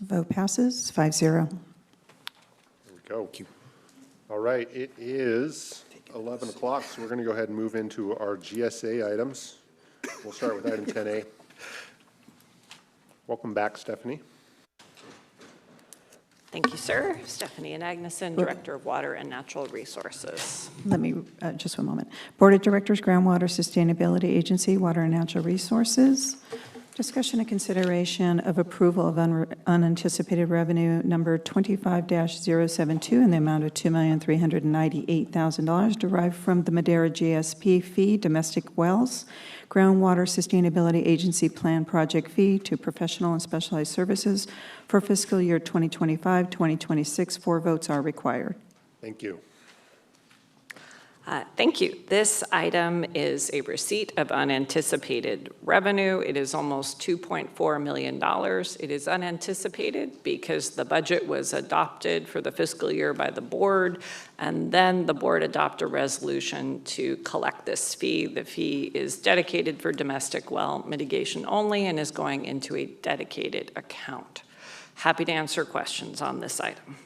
Vote passes 5-0. There we go. Thank you. All right, it is 11 o'clock, so we're going to go ahead and move into our GSA items. We'll start with item 10A. Welcome back, Stephanie. Thank you, sir. Stephanie Agneson, Director of Water and Natural Resources. Let me, just one moment. Board of Directors, Groundwater Sustainability Agency, Water and Natural Resources. Discussion and consideration of approval of unanticipated revenue number 25-072 in the amount of $2,398,000 derived from the Madera GSP fee, domestic wells, Groundwater Sustainability Agency Plan Project fee to professional and specialized services for fiscal year 2025-2026. 4 votes are required. Thank you. Thank you. This item is a receipt of unanticipated revenue. It is almost $2.4 million. It is unanticipated because the budget was adopted for the fiscal year by the board, and then the board adopted a resolution to collect this fee. The fee is dedicated for domestic well mitigation only and is going into a dedicated account. Happy to answer questions on this item.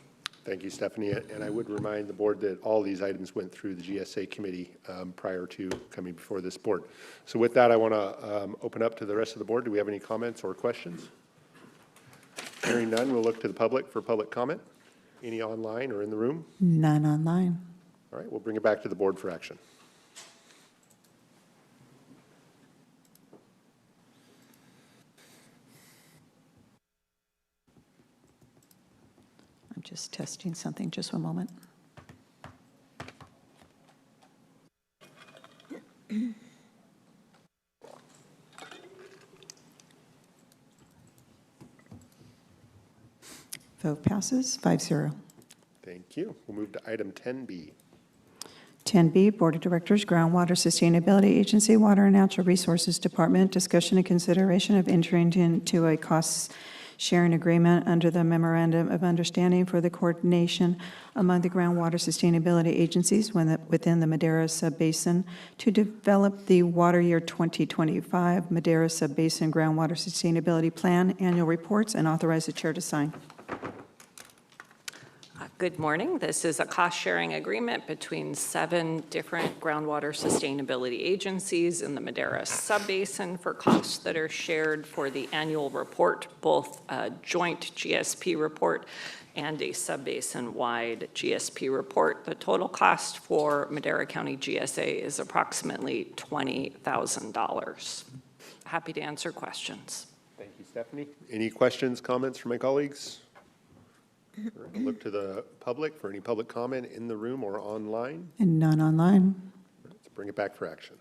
Thank you, Stephanie. And I would remind the board that all these items went through the GSA committee prior to coming before this board. So with that, I want to open up to the rest of the board. Do we have any comments or questions? Hearing none, we'll look to the public for public comment. Any online or in the room? None online. All right, we'll bring it back to the board for action. I'm just testing something, just one moment. Vote passes 5-0. Thank you. We'll move to item 10B. 10B, Board of Directors, Groundwater Sustainability Agency, Water and Natural Resources Department, discussion and consideration of entering into a cost-sharing agreement under the Memorandum of Understanding for the coordination among the groundwater sustainability agencies within the Madera Subbasin to develop the Water Year 2025 Madera Subbasin Groundwater Sustainability Plan annual reports and authorize the chair to sign. Good morning. This is a cost-sharing agreement between 7 different groundwater sustainability agencies in the Madera Subbasin for costs that are shared for the annual report, both a joint GSP report and a subbasin-wide GSP report. The total cost for Madera County GSA is approximately $20,000. Happy to answer questions. Thank you, Stephanie. Any questions, comments from my colleagues? I'll look to the public for any public comment in the room or online. And none online. Let's bring it back for action.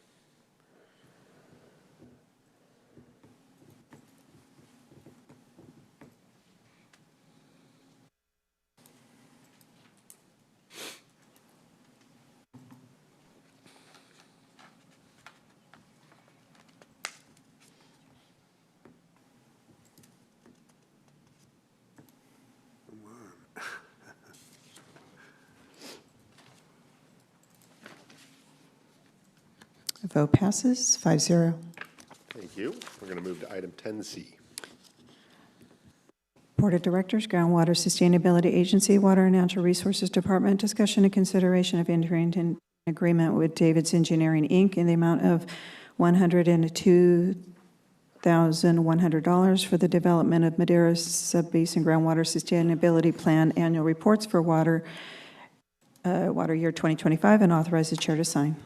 Vote passes 5-0. Thank you. We're going to move to item 10C. Board of Directors, Groundwater Sustainability Agency, Water and Natural Resources Department, discussion and consideration of entering into an agreement with David's Engineering, Inc. in the amount of $102,100 for the development of Madera Subbasin Groundwater Sustainability Plan annual reports for water year 2025 and authorize the chair to sign.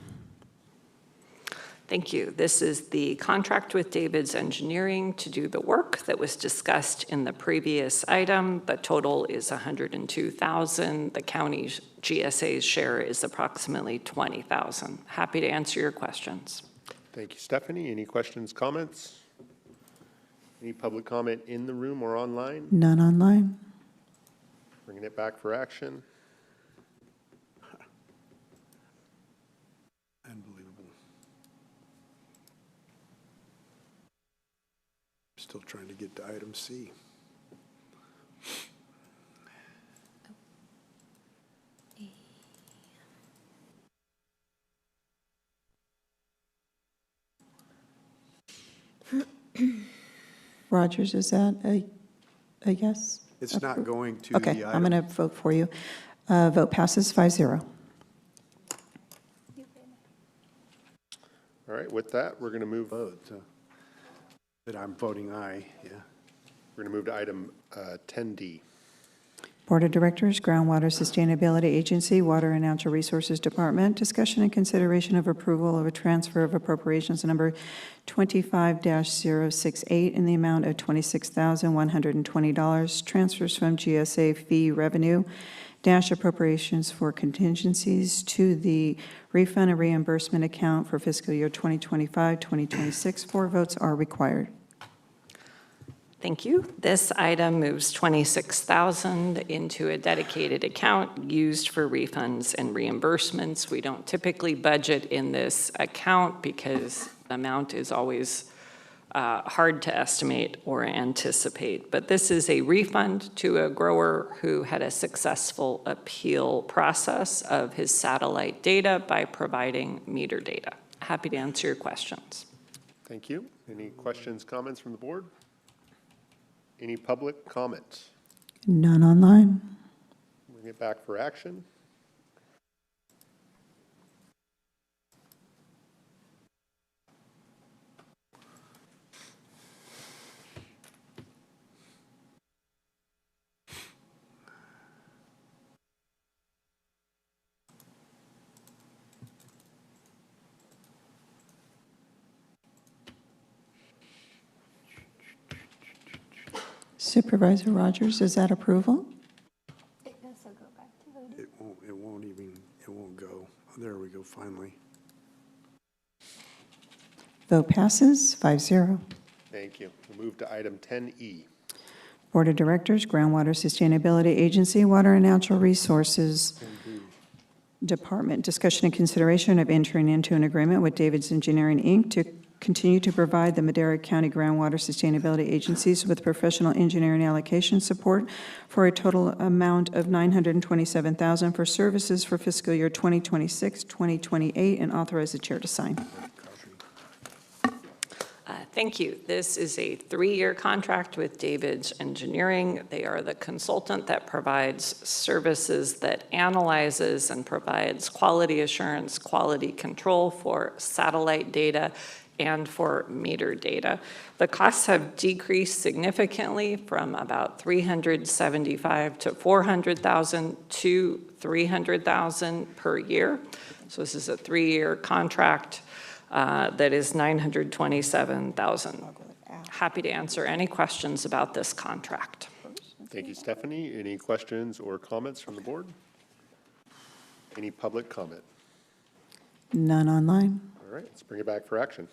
Thank you. This is the contract with David's Engineering to do the work that was discussed in the previous item. The total is $102,000. The county's GSA's share is approximately $20,000. Happy to answer your questions. Thank you, Stephanie. Any questions, comments? Any public comment in the room or online? None online. Bringing it back for action. Still trying to get to item C. Rogers, is that a yes? It's not going to the Okay, item. I'm going to vote for you. Vote passes 5-0. All right, with that, we're going to move. That I'm voting aye, yeah. We're going to move to item 10D. Board of Directors, Groundwater Sustainability Agency, Water and Natural Resources Department, discussion and consideration of approval of a transfer of appropriations number 25-068 in the amount of $26,120, transfers from GSA fee revenue dash appropriations for contingencies to the refund and reimbursement account for fiscal year 2025-2026. 4 votes are required. Thank you. This item moves $26,000 into a dedicated account used for refunds and reimbursements. We don't typically budget in this account because the amount is always hard to estimate or anticipate. But this is a refund to a grower who had a successful appeal process of his satellite data by providing meter data. Happy to answer your questions. Thank you. Any questions, comments from the board? Any public comments? None online. Bring it back for action. Supervisor Rogers, is that approval? It won't go. There we go, finally. Vote passes 5-0. Thank you. We'll move to item 10E. Board of Directors, Groundwater Sustainability Agency, Water and Natural Resources Department. Discussion and consideration of entering into an agreement with David's Engineering, Inc. to continue to provide the Madera County Groundwater Sustainability Agencies with professional engineering allocation support for a total amount of $927,000 for services for fiscal year 2026, 2028, and authorize the chair to sign. Thank you. This is a 3-year contract with David's Engineering. They are the consultant that provides services that analyzes and provides quality assurance, quality control for satellite data and for meter data. The costs have decreased significantly from about $375,000 to $400,000 to $300,000 per year. So this is a 3-year contract that is $927,000. Happy to answer any questions about this contract. Thank you, Stephanie. Any questions or comments from the board? Any public comment? None online. All right, let's bring it back for action.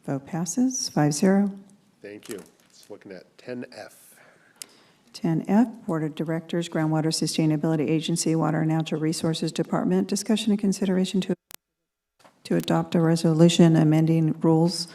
Vote passes 5-0. Thank you. It's looking at 10F. 10F, Board of Directors, Groundwater Sustainability Agency, Water and Natural Resources Department. Discussion and consideration to adopt a resolution amending rules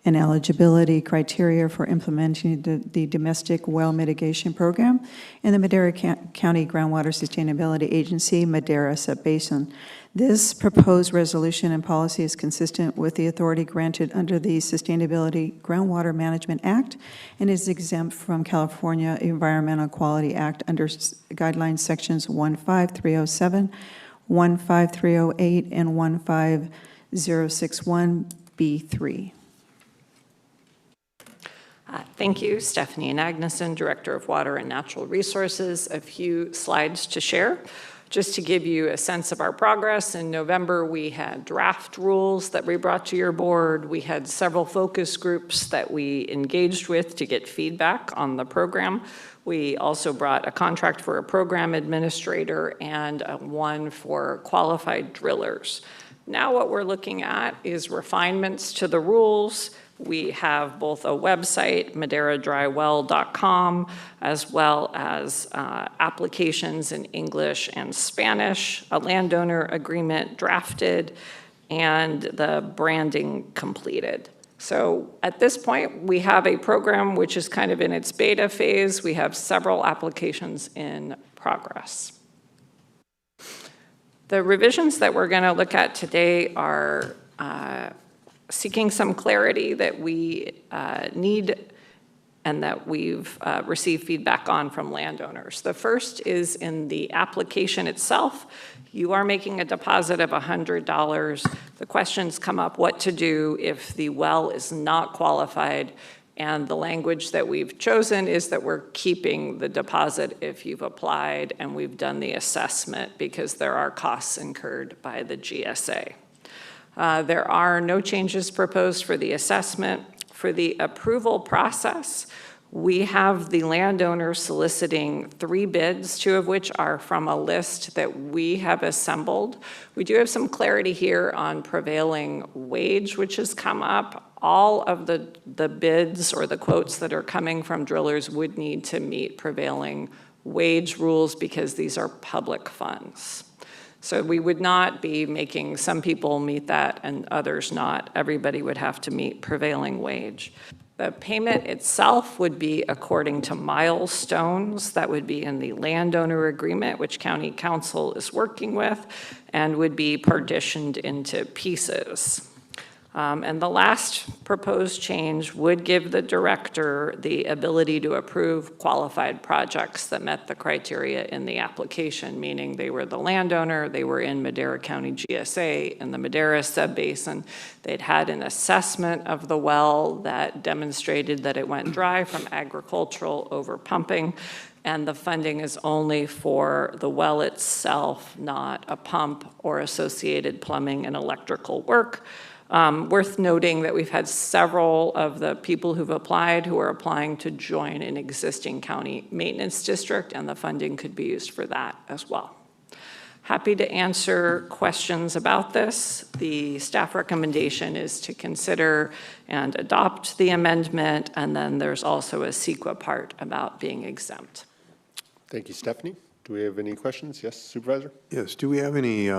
and eligibility criteria for implementing the domestic well mitigation program in the Madera County Groundwater Sustainability Agency, Madera Subbasin. This proposed resolution and policy is consistent with the authority granted under the Sustainability Groundwater Management Act and is exempt from California Environmental Quality Act under guidelines sections 15307, 15308, and 15061B3. Thank you, Stephanie Agneson, Director of Water and Natural Resources. A few slides to share. Just to give you a sense of our progress, in November we had draft rules that we brought to your board. We had several focus groups that we engaged with to get feedback on the program. We also brought a contract for a program administrator and one for qualified drillers. Now what we're looking at is refinements to the rules. We have both a website, maderadrywell.com, as well as applications in English and Spanish, a landowner agreement drafted, and the branding completed. So at this point, we have a program which is kind of in its beta phase. We have several applications in progress. The revisions that we're going to look at today are seeking some clarity that we need and that we've received feedback on from landowners. The first is in the application itself. You are making a deposit of $100. The questions come up what to do if the well is not qualified And the language that we've chosen is that we're keeping the deposit if you've applied, and we've done the assessment because there are costs incurred by the GSA. There are no changes proposed for the assessment. For the approval process, we have the landowner soliciting 3 bids, 2 of which are from a list that we have assembled. We do have some clarity here on prevailing wage, which has come up. All of the bids or the quotes that are coming from drillers would need to meet prevailing wage rules because these are public funds. So we would not be making some people meet that and others not. Everybody would have to meet prevailing wage. The payment itself would be according to milestones. That would be in the landowner agreement, which County Council is working with, and would be partitioned into pieces. And the last proposed change would give the director the ability to approve qualified projects that met the criteria in the application, meaning they were the landowner, they were in Madera County GSA, in the Madera subbasin, they'd had an assessment of the well that demonstrated that it went dry from agricultural overpumping, and the funding is only for the well itself, not a pump or associated plumbing and electrical work. Worth noting that we've had several of the people who've applied who are applying to join an existing county maintenance district, and the funding could be used for that as well. Happy to answer questions about this. The staff recommendation is to consider and adopt the amendment, and then there's also a CEQA part about being exempt. Thank you, Stephanie. Do we have any questions? Yes, Supervisor? Yes, do we have any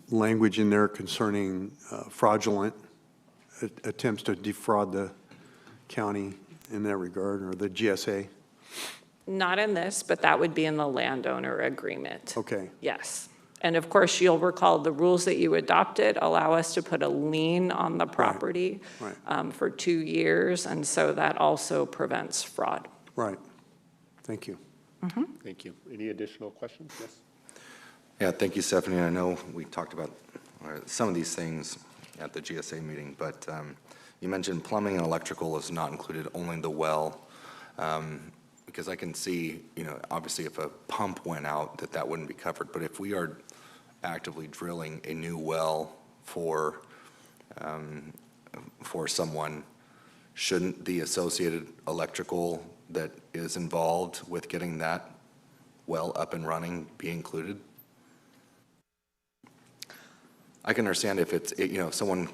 language in there concerning fraudulent attempts to defraud the county in that regard, or the GSA? Not in this, but that would be in the landowner agreement. Okay. Yes. And of course, you'll recall the rules that you adopted allow us to put a lien on the property for 2 years, and so that also prevents fraud. Right. Thank you. Thank you. Any additional questions? Yes. Yeah, thank you, Stephanie. I know we talked about some of these things at the GSA meeting, but you mentioned plumbing and electrical is not included, only the well. Because I can see, obviously if a pump went out, that wouldn't be covered. But if we are actively drilling a new well for someone, shouldn't the associated electrical that is involved with getting that well up and running be included? I can understand if it's, if someone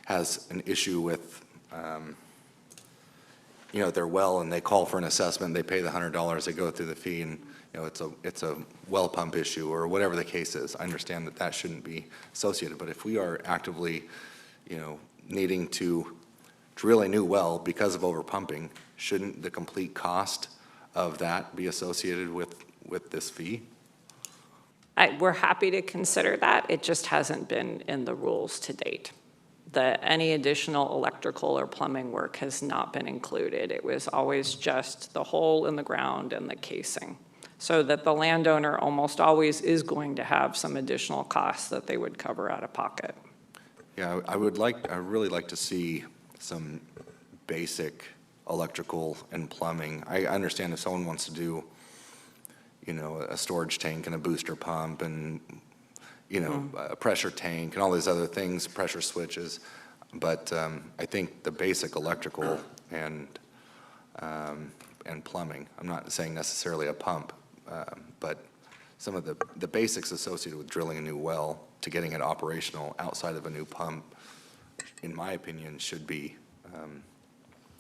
has an issue with, their well and they call for an assessment, they pay the $100, they go through the fee, and it's a well pump issue or whatever the case is. I understand that shouldn't be associated, but if we are actively, needing to drill a new well because of overpumping, shouldn't the complete cost of that be associated with this fee? We're happy to consider that. It just hasn't been in the rules to date. Any additional electrical or plumbing work has not been included. It was always just the hole in the ground and the casing, so that the landowner almost always is going to have some additional costs that they would cover out of pocket. Yeah, I really like to see some basic electrical and plumbing. I understand if someone wants to do, a storage tank and a booster pump and, a pressure tank and all these other things, pressure switches. But I think the basic electrical and plumbing, I'm not saying necessarily a pump, but some of the basics associated with drilling a new well to getting it operational outside of a new pump, in my opinion, should be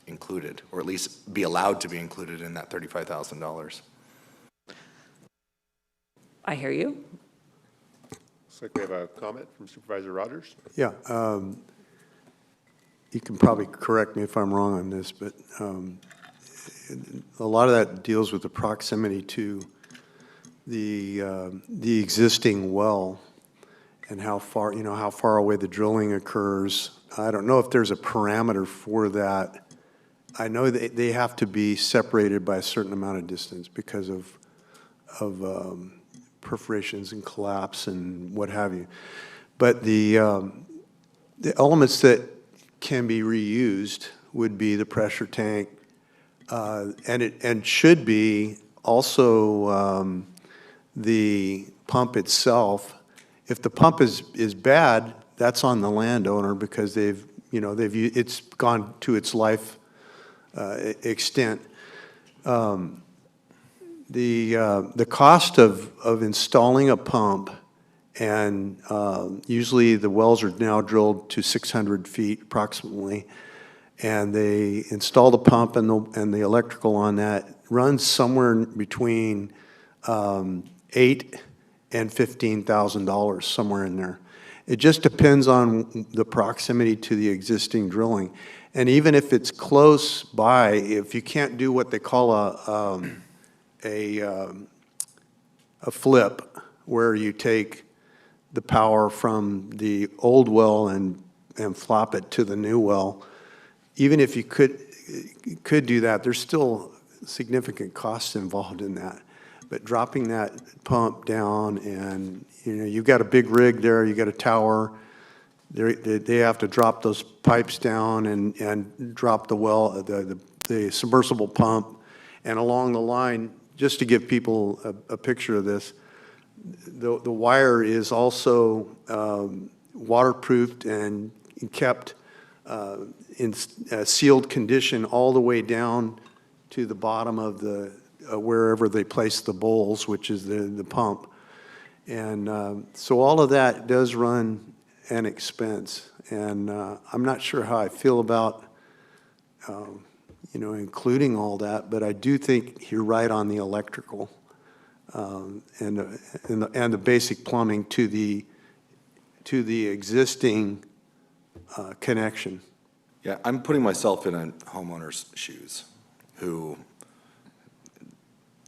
included, or at least be allowed to be included in that $35,000. I hear you. Looks like we have a comment from Supervisor Rogers. Yeah. You can probably correct me if I'm wrong on this, but a lot of that deals with the proximity to the existing well and how far away the drilling occurs. I don't know if there's a parameter for that. I know that they have to be separated by a certain amount of distance because of perforations and collapse and what have you. But the elements that can be reused would be the pressure tank, and should be also the pump itself. If the pump is bad, that's on the landowner because it's gone to its life extent. The cost of installing a pump, and usually the wells are now drilled to 600 feet approximately, and they install the pump and the electrical on that runs somewhere between $8,000 and $15,000, somewhere in there. It just depends on the proximity to the existing drilling. And even if it's close by, if you can't do what they call a flip, where you take the power from the old well and flop it to the new well, even if you could do that, there's still significant costs involved in that. But dropping that pump down, and you've got a big rig there, you got a tower, they have to drop those pipes down and drop the well, the submersible pump, and along the line, just to give people a picture of this, the wire is also waterproofed and kept in a sealed condition all the way down to the bottom of the wherever they place the bowls, which is the pump. And so all of that does run an expense. And I'm not sure how I feel about including all that, but I do think you're right on the electrical and the basic plumbing to the existing connection. Yeah, I'm putting myself in a homeowner's shoes who,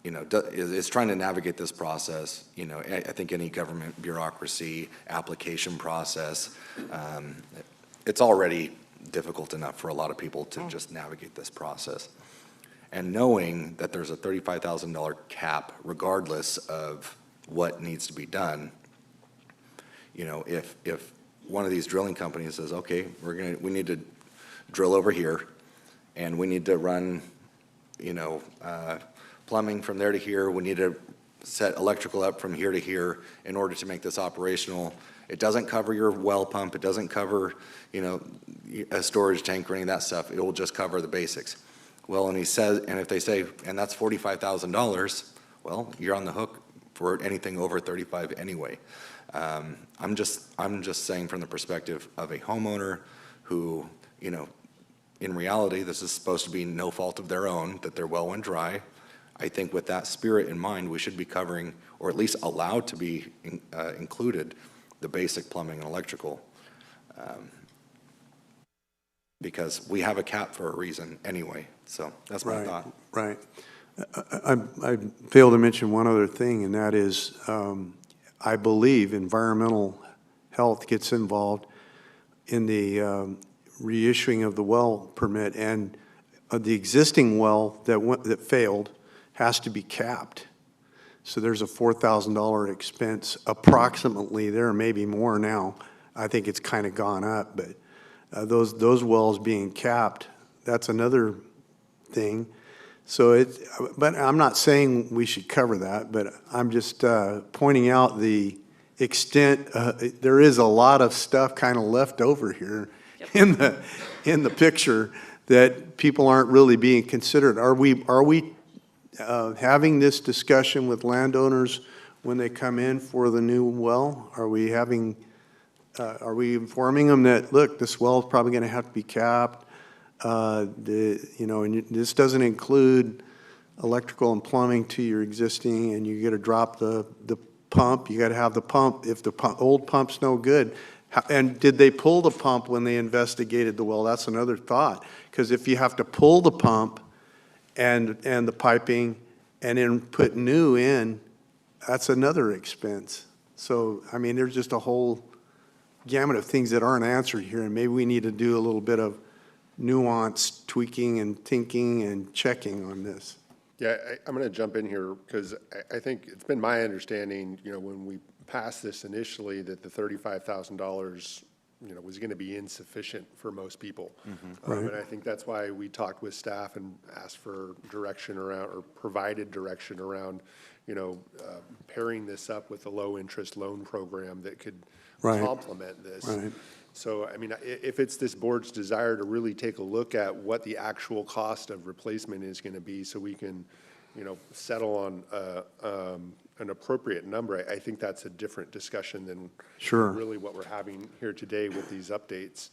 is trying to navigate this process. I think any government bureaucracy, application process, it's already difficult enough for a lot of people to just navigate this process. And knowing that there's a $35,000 cap regardless of what needs to be done, if one of these drilling companies says, okay, we need to drill over here, and we need to run, plumbing from there to here, we need to set electrical up from here to here in order to make this operational. It doesn't cover your well pump, it doesn't cover, a storage tank or any of that stuff, it will just cover the basics. Well, and if they say, and that's $45,000, well, you're on the hook for anything over 35 anyway. I'm just saying from the perspective of a homeowner who, in reality, this is supposed to be no fault of their own, that their well went dry. I think with that spirit in mind, we should be covering, or at least allowed to be included, the basic plumbing and electrical. Because we have a cap for a reason anyway. So that's my thought. Right. I failed to mention one other thing, and that is I believe environmental health gets involved in the reissuing of the well permit, and the existing well that failed has to be capped. So there's a $4,000 expense approximately there, maybe more now. I think it's kind of gone up, but those wells being capped, that's another thing. So but I'm not saying we should cover that, but I'm just pointing out the extent. There is a lot of stuff kind of left over here in the picture that people aren't really being considered. Are we having this discussion with landowners when they come in for the new well? Are we informing them that, look, this well is probably going to have to be capped? And this doesn't include electrical and plumbing to your existing, and you got to drop the pump. You got to have the pump if the old pump's no good. And did they pull the pump when they investigated the well? That's another thought, because if you have to pull the pump and the piping and then put new in, that's another expense. So, I mean, there's just a whole gamut of things that aren't answered here, and maybe we need to do a little bit of nuanced tweaking and thinking and checking on this. Yeah, I'm going to jump in here because I think it's been my understanding, when we passed this initially, that the $35,000 was going to be insufficient for most people. Right. And I think that's why we talked with staff and asked for direction around, or provided direction around, pairing this up with a low-interest loan program that could Right. complement this. Right. So, I mean, if it's this board's desire to really take a look at what the actual cost of replacement is going to be, so we can, settle on an appropriate number, I think that's a different discussion than Sure. really what we're having here today with these updates.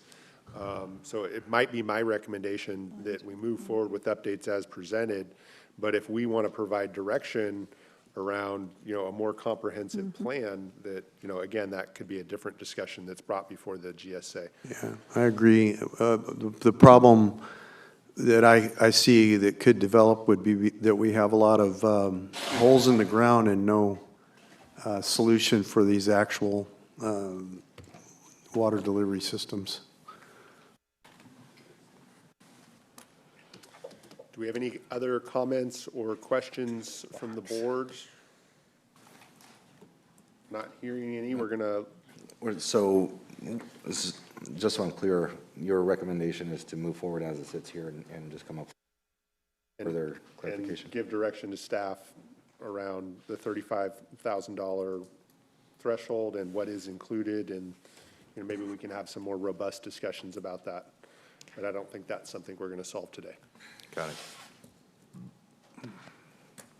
So it might be my recommendation that we move forward with updates as presented, but if we want to provide direction around, a more comprehensive plan, that, again, that could be a different discussion that's brought before the GSA. Yeah, I agree. The problem that I see that could develop would be that we have a lot of holes in the ground and no solution for these actual water delivery systems. Do we have any other comments or questions from the board? Not hearing any, we're gonna. So, just so I'm clear, your recommendation is to move forward as it sits here and just come up with further clarification? And give direction to staff around the $35,000 threshold and what is included, and maybe we can have some more robust discussions about that. But I don't think that's something we're going to solve today. Got it.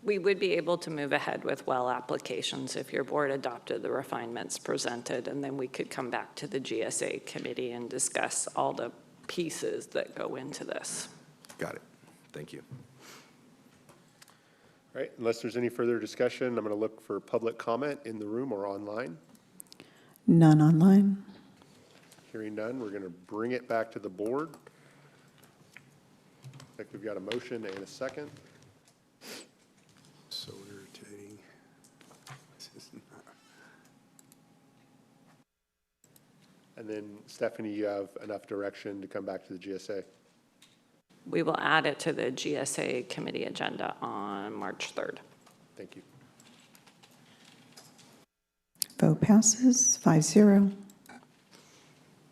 We would be able to move ahead with well applications if your board adopted the refinements presented, and then we could come back to the GSA committee and discuss all the pieces that go into this. Got it. Thank you. All right, unless there's any further discussion, I'm going to look for public comment in the room or online. None online. Hearing none, we're going to bring it back to the board. I think we've got a motion and a second. So irritating. And then Stephanie, you have enough direction to come back to the GSA? We will add it to the GSA committee agenda on March 3rd. Thank you. Vote passes 5-0.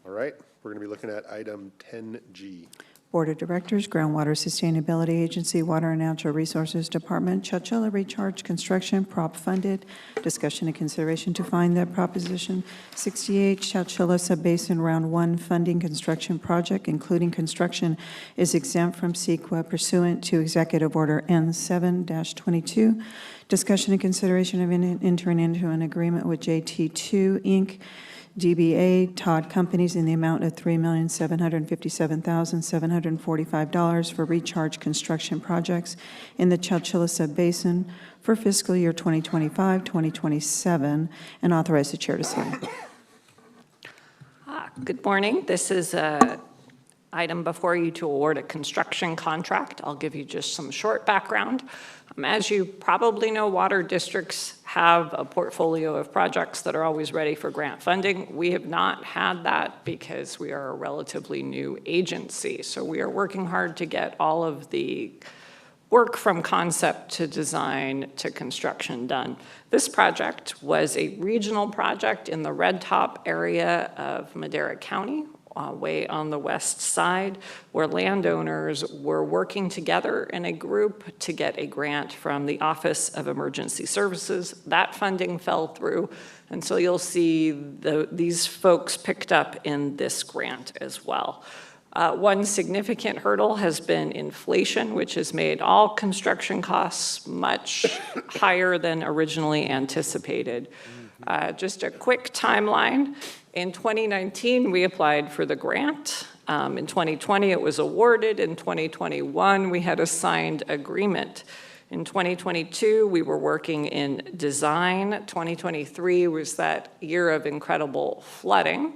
All right, we're going to be looking at item 10G. Board of Directors, Groundwater Sustainability Agency, Water and Natural Resources Department, Chowchilla Recharge Construction, prop funded. Discussion and consideration to find that Proposition 68 Chowchilla Subbasin Round 1 funding construction project, including construction, is exempt from CEQA pursuant to Executive Order N7-22. Discussion and consideration of entering into an agreement with JT2 Inc., DBA Todd Companies in the amount of $3,757,745 for recharge construction projects in the Chowchilla Subbasin for fiscal year 2025-2027, and authorize the chair to sign. Good morning. This is an item before you to award a construction contract. I'll give you just some short background. As you probably know, water districts have a portfolio of projects that are always ready for grant funding. We have not had that because we are a relatively new agency. So we are working hard to get all of the work from concept to design to construction done. This project was a regional project in the Red Top area of Madera County, way on the west side, where landowners were working together in a group to get a grant from the Office of Emergency Services. That funding fell through, and so you'll see these folks picked up in this grant as well. One significant hurdle has been inflation, which has made all construction costs much higher than originally anticipated. Just a quick timeline. In 2019, we applied for the grant. In 2020, it was awarded. In 2021, we had a signed agreement. In 2022, we were working in design. 2023 was that year of incredible flooding.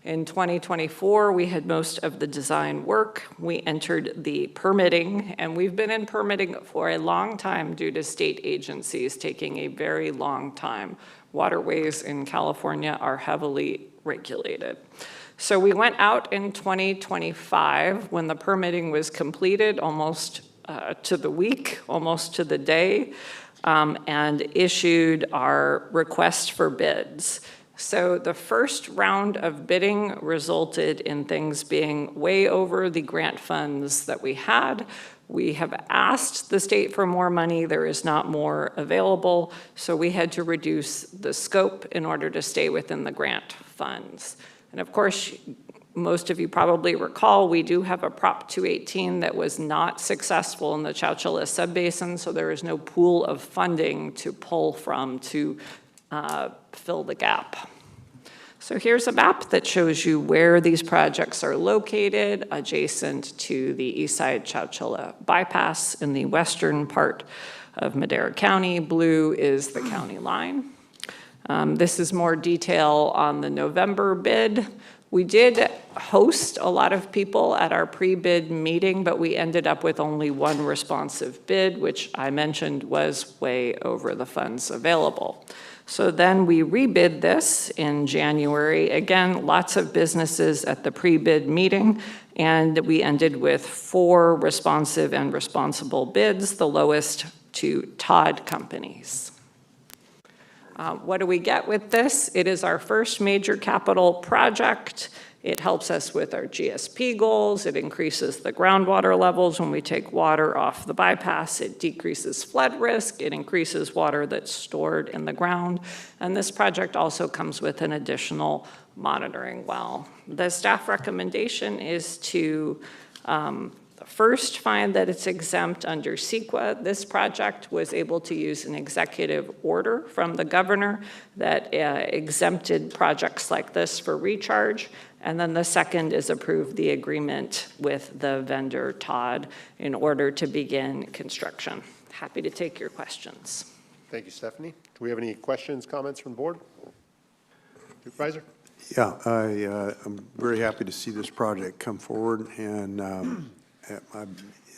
In 2024, we had most of the design work. We entered the permitting, and we've been in permitting for a long time due to state agencies taking a very long time. Waterways in California are heavily regulated. So we went out in 2025 when the permitting was completed, almost to the week, almost to the day, and issued our request for bids. So the first round of bidding resulted in things being way over the grant funds that we had. We have asked the state for more money. There is not more available, so we had to reduce the scope in order to stay within the grant funds. And of course, most of you probably recall, we do have a Prop 218 that was not successful in the Chowchilla subbasin, so there is no pool of funding to pull from to fill the gap. So here's a map that shows you where these projects are located adjacent to the Eastside Chowchilla bypass in the western part of Madera County. Blue is the county line. This is more detail on the November bid. We did host a lot of people at our pre-bid meeting, but we ended up with only one responsive bid, which I mentioned was way over the funds available. So then we rebid this in January. Again, lots of businesses at the pre-bid meeting, and we ended with 4 responsive and responsible bids, the lowest to Todd companies. What do we get with this? It is our first major capital project. It helps us with our GSP goals. It increases the groundwater levels when we take water off the bypass. It decreases flood risk. It increases water that's stored in the ground. And this project also comes with an additional monitoring well. The staff recommendation is to first find that it's exempt under CEQA. This project was able to use an executive order from the governor that exempted projects like this for recharge. And then the second is approve the agreement with the vendor, Todd, in order to begin construction. Happy to take your questions. Thank you, Stephanie. Do we have any questions, comments from the board? Supervisor? Yeah, I'm very happy to see this project come forward, and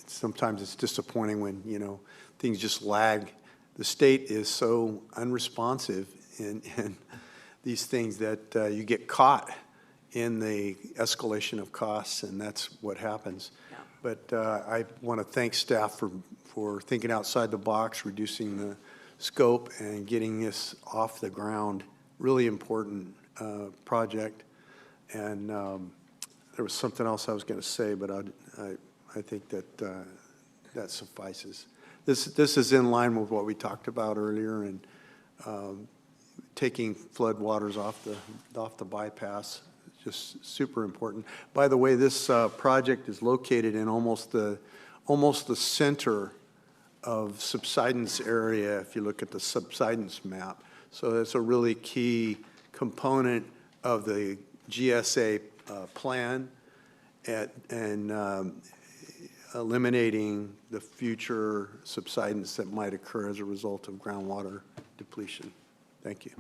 sometimes it's disappointing when, you know, things just lag. The state is so unresponsive in these things that you get caught in the escalation of costs, and that's what happens. Yeah. But I want to thank staff for thinking outside the box, reducing the scope, and getting this off the ground. Really important project. And there was something else I was going to say, but I think that that suffices. This is in line with what we talked about earlier, and taking flood waters off the bypass. Just super important. By the way, this project is located in almost the center of subsidence area if you look at the subsidence map. So that's a really key component of the GSA plan and eliminating the future subsidence that might occur as a result of groundwater depletion. Thank you.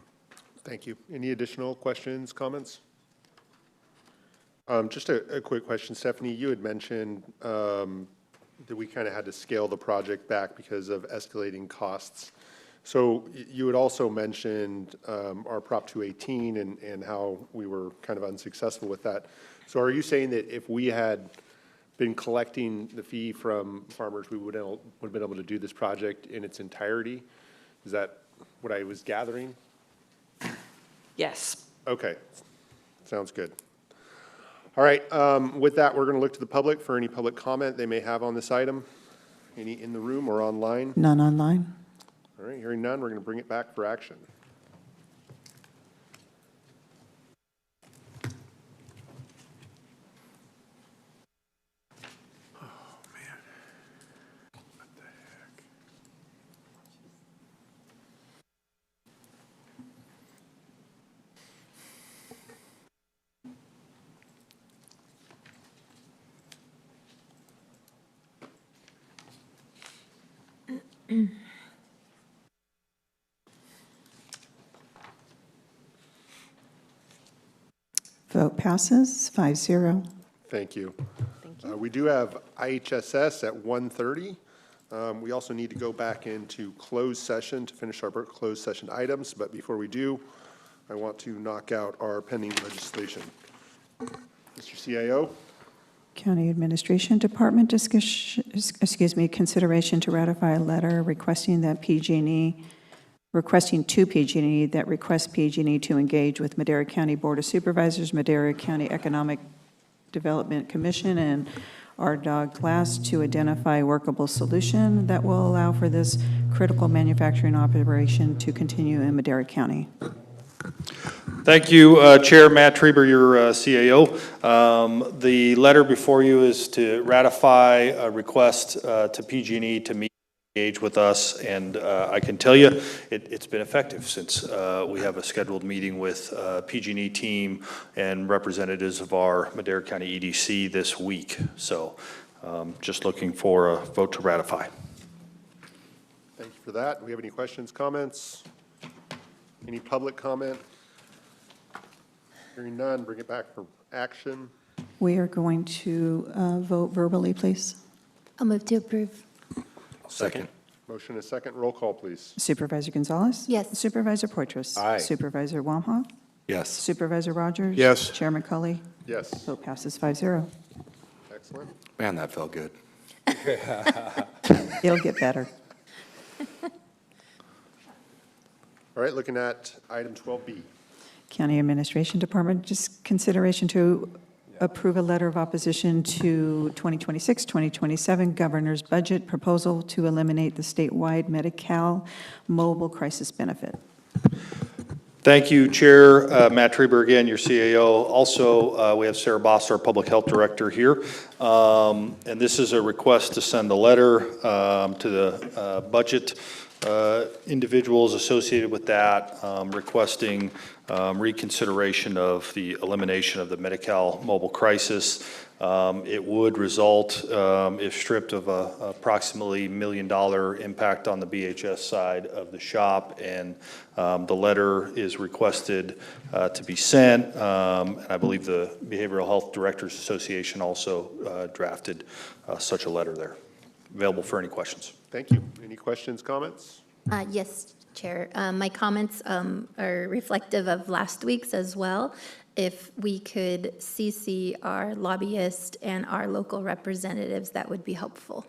Thank you. Any additional questions, comments? Just a quick question. Stephanie, you had mentioned that we kind of had to scale the project back because of escalating costs. So you had also mentioned our Prop 218 and how we were kind of unsuccessful with that. So are you saying that if we had been collecting the fee from farmers, we would have been able to do this project in its entirety? Is that what I was gathering? Yes. Okay. Sounds good. All right, with that, we're going to look to the public for any public comment they may have on this item. Any in the room or online? None online. All right, hearing none, we're going to bring it back for action. Oh, man. What the heck? Vote passes 5-0. Thank you. We do have IHSS at 1:30. We also need to go back into closed session to finish our closed session items, but before we do, I want to knock out our pending legislation. Mr. CIO? County Administration Department consideration to ratify a letter requesting that PG&E requesting to PG&E that request PG&E to engage with Madera County Board of Supervisors, Madera County Economic Development Commission, and RDOG Glass to identify a workable solution that will allow for this critical manufacturing operation to continue in Madera County. Thank you, Chair Matt Trieber, your CAO. The letter before you is to ratify a request to PG&E to meet, engage with us, and I can tell you it's been effective since we have a scheduled meeting with PG&E team and representatives of our Madera County EDC this week. So just looking for a vote to ratify. Thank you for that. Do we have any questions, comments? Any public comment? Hearing none, bring it back for action. We are going to vote verbally, please. I'll move to approve. Second. Motion is second. Roll call, please. Supervisor Gonzalez? Yes. Supervisor Poitras? Aye. Supervisor Wamhaugh? Yes. Supervisor Rogers? Yes. Chairman Cully? Yes. Vote passes 5-0. Excellent. Man, that felt good. It'll get better. All right, looking at item 12B. County Administration Department, just consideration to approve a letter of opposition to 2026-2027 Governor's Budget Proposal to eliminate the statewide Medi-Cal mobile crisis benefit. Thank you, Chair Matt Trieber, again, your CAO. Also, we have Sarah Boss, our Public Health Director here. And this is a request to send a letter to the budget individuals associated with that, requesting reconsideration of the elimination of the Medi-Cal mobile crisis. It would result, if stripped, of approximately $1 million impact on the BHS side of the shop, and the letter is requested to be sent, and I believe the Behavioral Health Directors Association also drafted such a letter there. Available for any questions. Thank you. Any questions, comments? Yes, Chair. My comments are reflective of last week's as well. If we could CC our lobbyist and our local representatives, that would be helpful.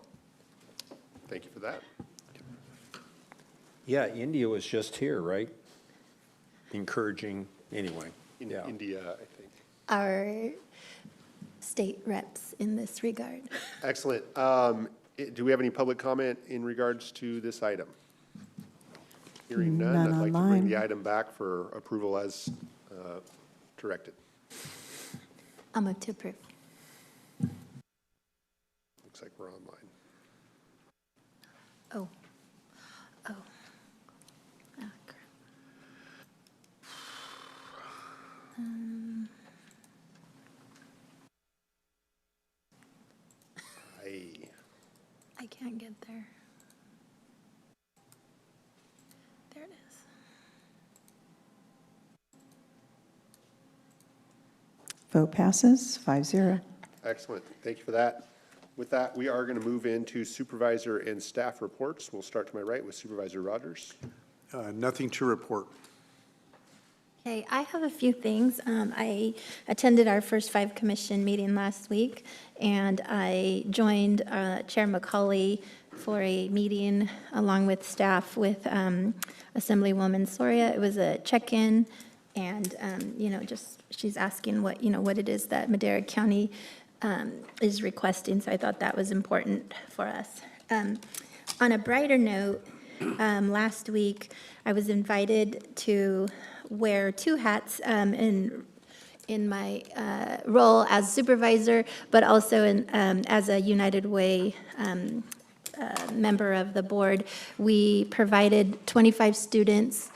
Thank you for that. Yeah, India was just here, right? Encouraging, anyway. Yeah. India, I think. Our state reps in this regard. Excellent. Do we have any public comment in regards to this item? Hearing none, I'd like to bring the item back for approval as directed. I'll move to approve. Looks like we're online. Oh. Oh. Oh, crap. I can't get there. There it is. Vote passes 5-0. Excellent. Thank you for that. With that, we are going to move into supervisor and staff reports. We'll start to my right with Supervisor Rogers. Nothing to report. Okay, I have a few things. I attended our first 5 commission meeting last week, and I joined Chair McCauley for a meeting along with staff with Assemblywoman Soria. It was a check-in, and just she's asking what it is that Madera County is requesting. So I thought that was important for us. On a brighter note, last week I was invited to wear 2 hats in my role as supervisor, but also as a United Way member of the board. We provided 25 students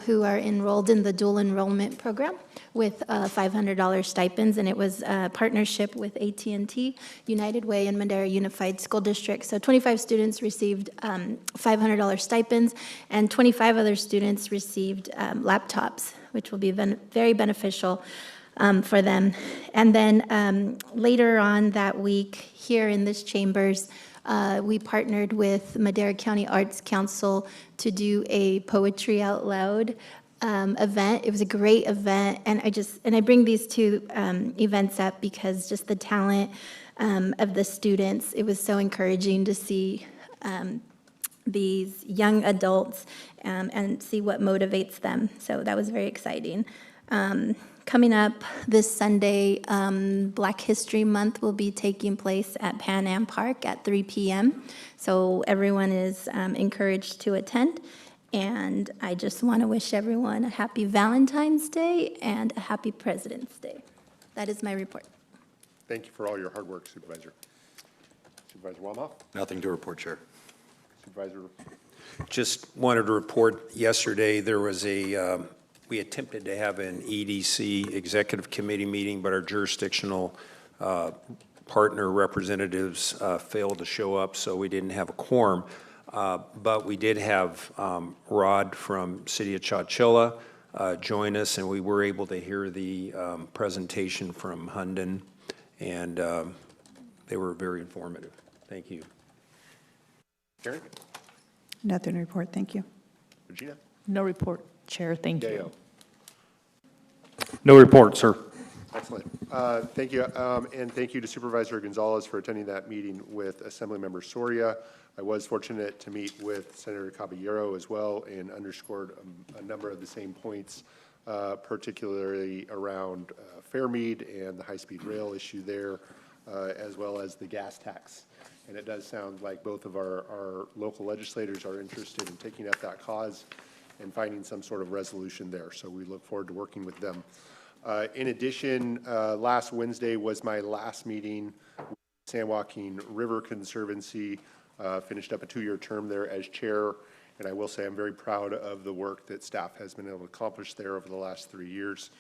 who are enrolled in the dual enrollment program with $500 stipends, and it was a partnership with AT&T, United Way, and Madera Unified School District. So 25 students received $500 stipends, and 25 other students received laptops, which will be very beneficial for them. And then later on that week, here in this chambers, we partnered with Madera County Arts Council to do a Poetry Out Loud event. It was a great event, and I bring these 2 events up because just the talent of the students, it was so encouraging to see these young adults and see what motivates them. So that was very exciting. Coming up this Sunday, Black History Month will be taking place at Pan Am Park at 3 p.m. So everyone is encouraged to attend. And I just want to wish everyone a happy Valentine's Day and a happy President's Day. That is my report. Thank you for all your hard work, Supervisor. Supervisor Wamhoff? Nothing to report, Chair. Supervisor? Just wanted to report, yesterday, there was we attempted to have an EDC Executive Committee meeting, but our jurisdictional partner representatives failed to show up, so we didn't have a quorum. But we did have Rod from City of Chowchilla join us, and we were able to hear the presentation from Hunden, and they were very informative. Thank you. Karen? Nothing to report, thank you. Regina? No report, Chair, thank you. Deo? No report, sir. Excellent. Thank you. And thank you to Supervisor Gonzalez for attending that meeting with Assemblymember Soria. I was fortunate to meet with Senator Caballero as well and underscored a number of the same points, particularly around Fairmead and the high-speed rail issue there, as well as the gas tax. And it does sound like both of our local legislators are interested in taking up that cause and finding some sort of resolution there. So we look forward to working with them. In addition, last Wednesday was my last meeting with San Joaquin River Conservancy. Finished up a 2-year term there as chair, and I will say I'm very proud of the work that staff has been able to accomplish there over the last 3 years.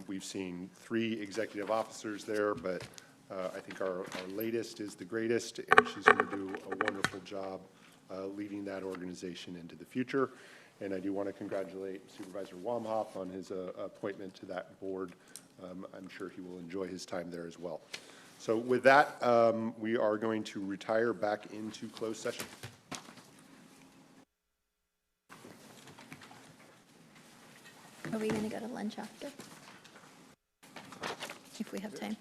We've seen 3 executive officers there, but I think our latest is the greatest, and she's going to do a wonderful job leading that organization into the future. And I do want to congratulate Supervisor Wamhoff on his appointment to that board. I'm sure he will enjoy his time there as well. So with that, we are going to retire back into closed session. Are we going to go to lunch after? If we have time.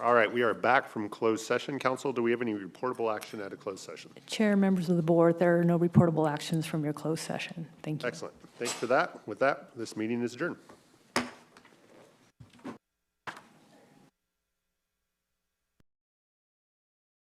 All right, we are back from closed session. Council, do we have any reportable action at a closed session? Chair, members of the board, there are no reportable actions from your closed session. Thank you. Excellent. Thanks for that. With that, this meeting is adjourned.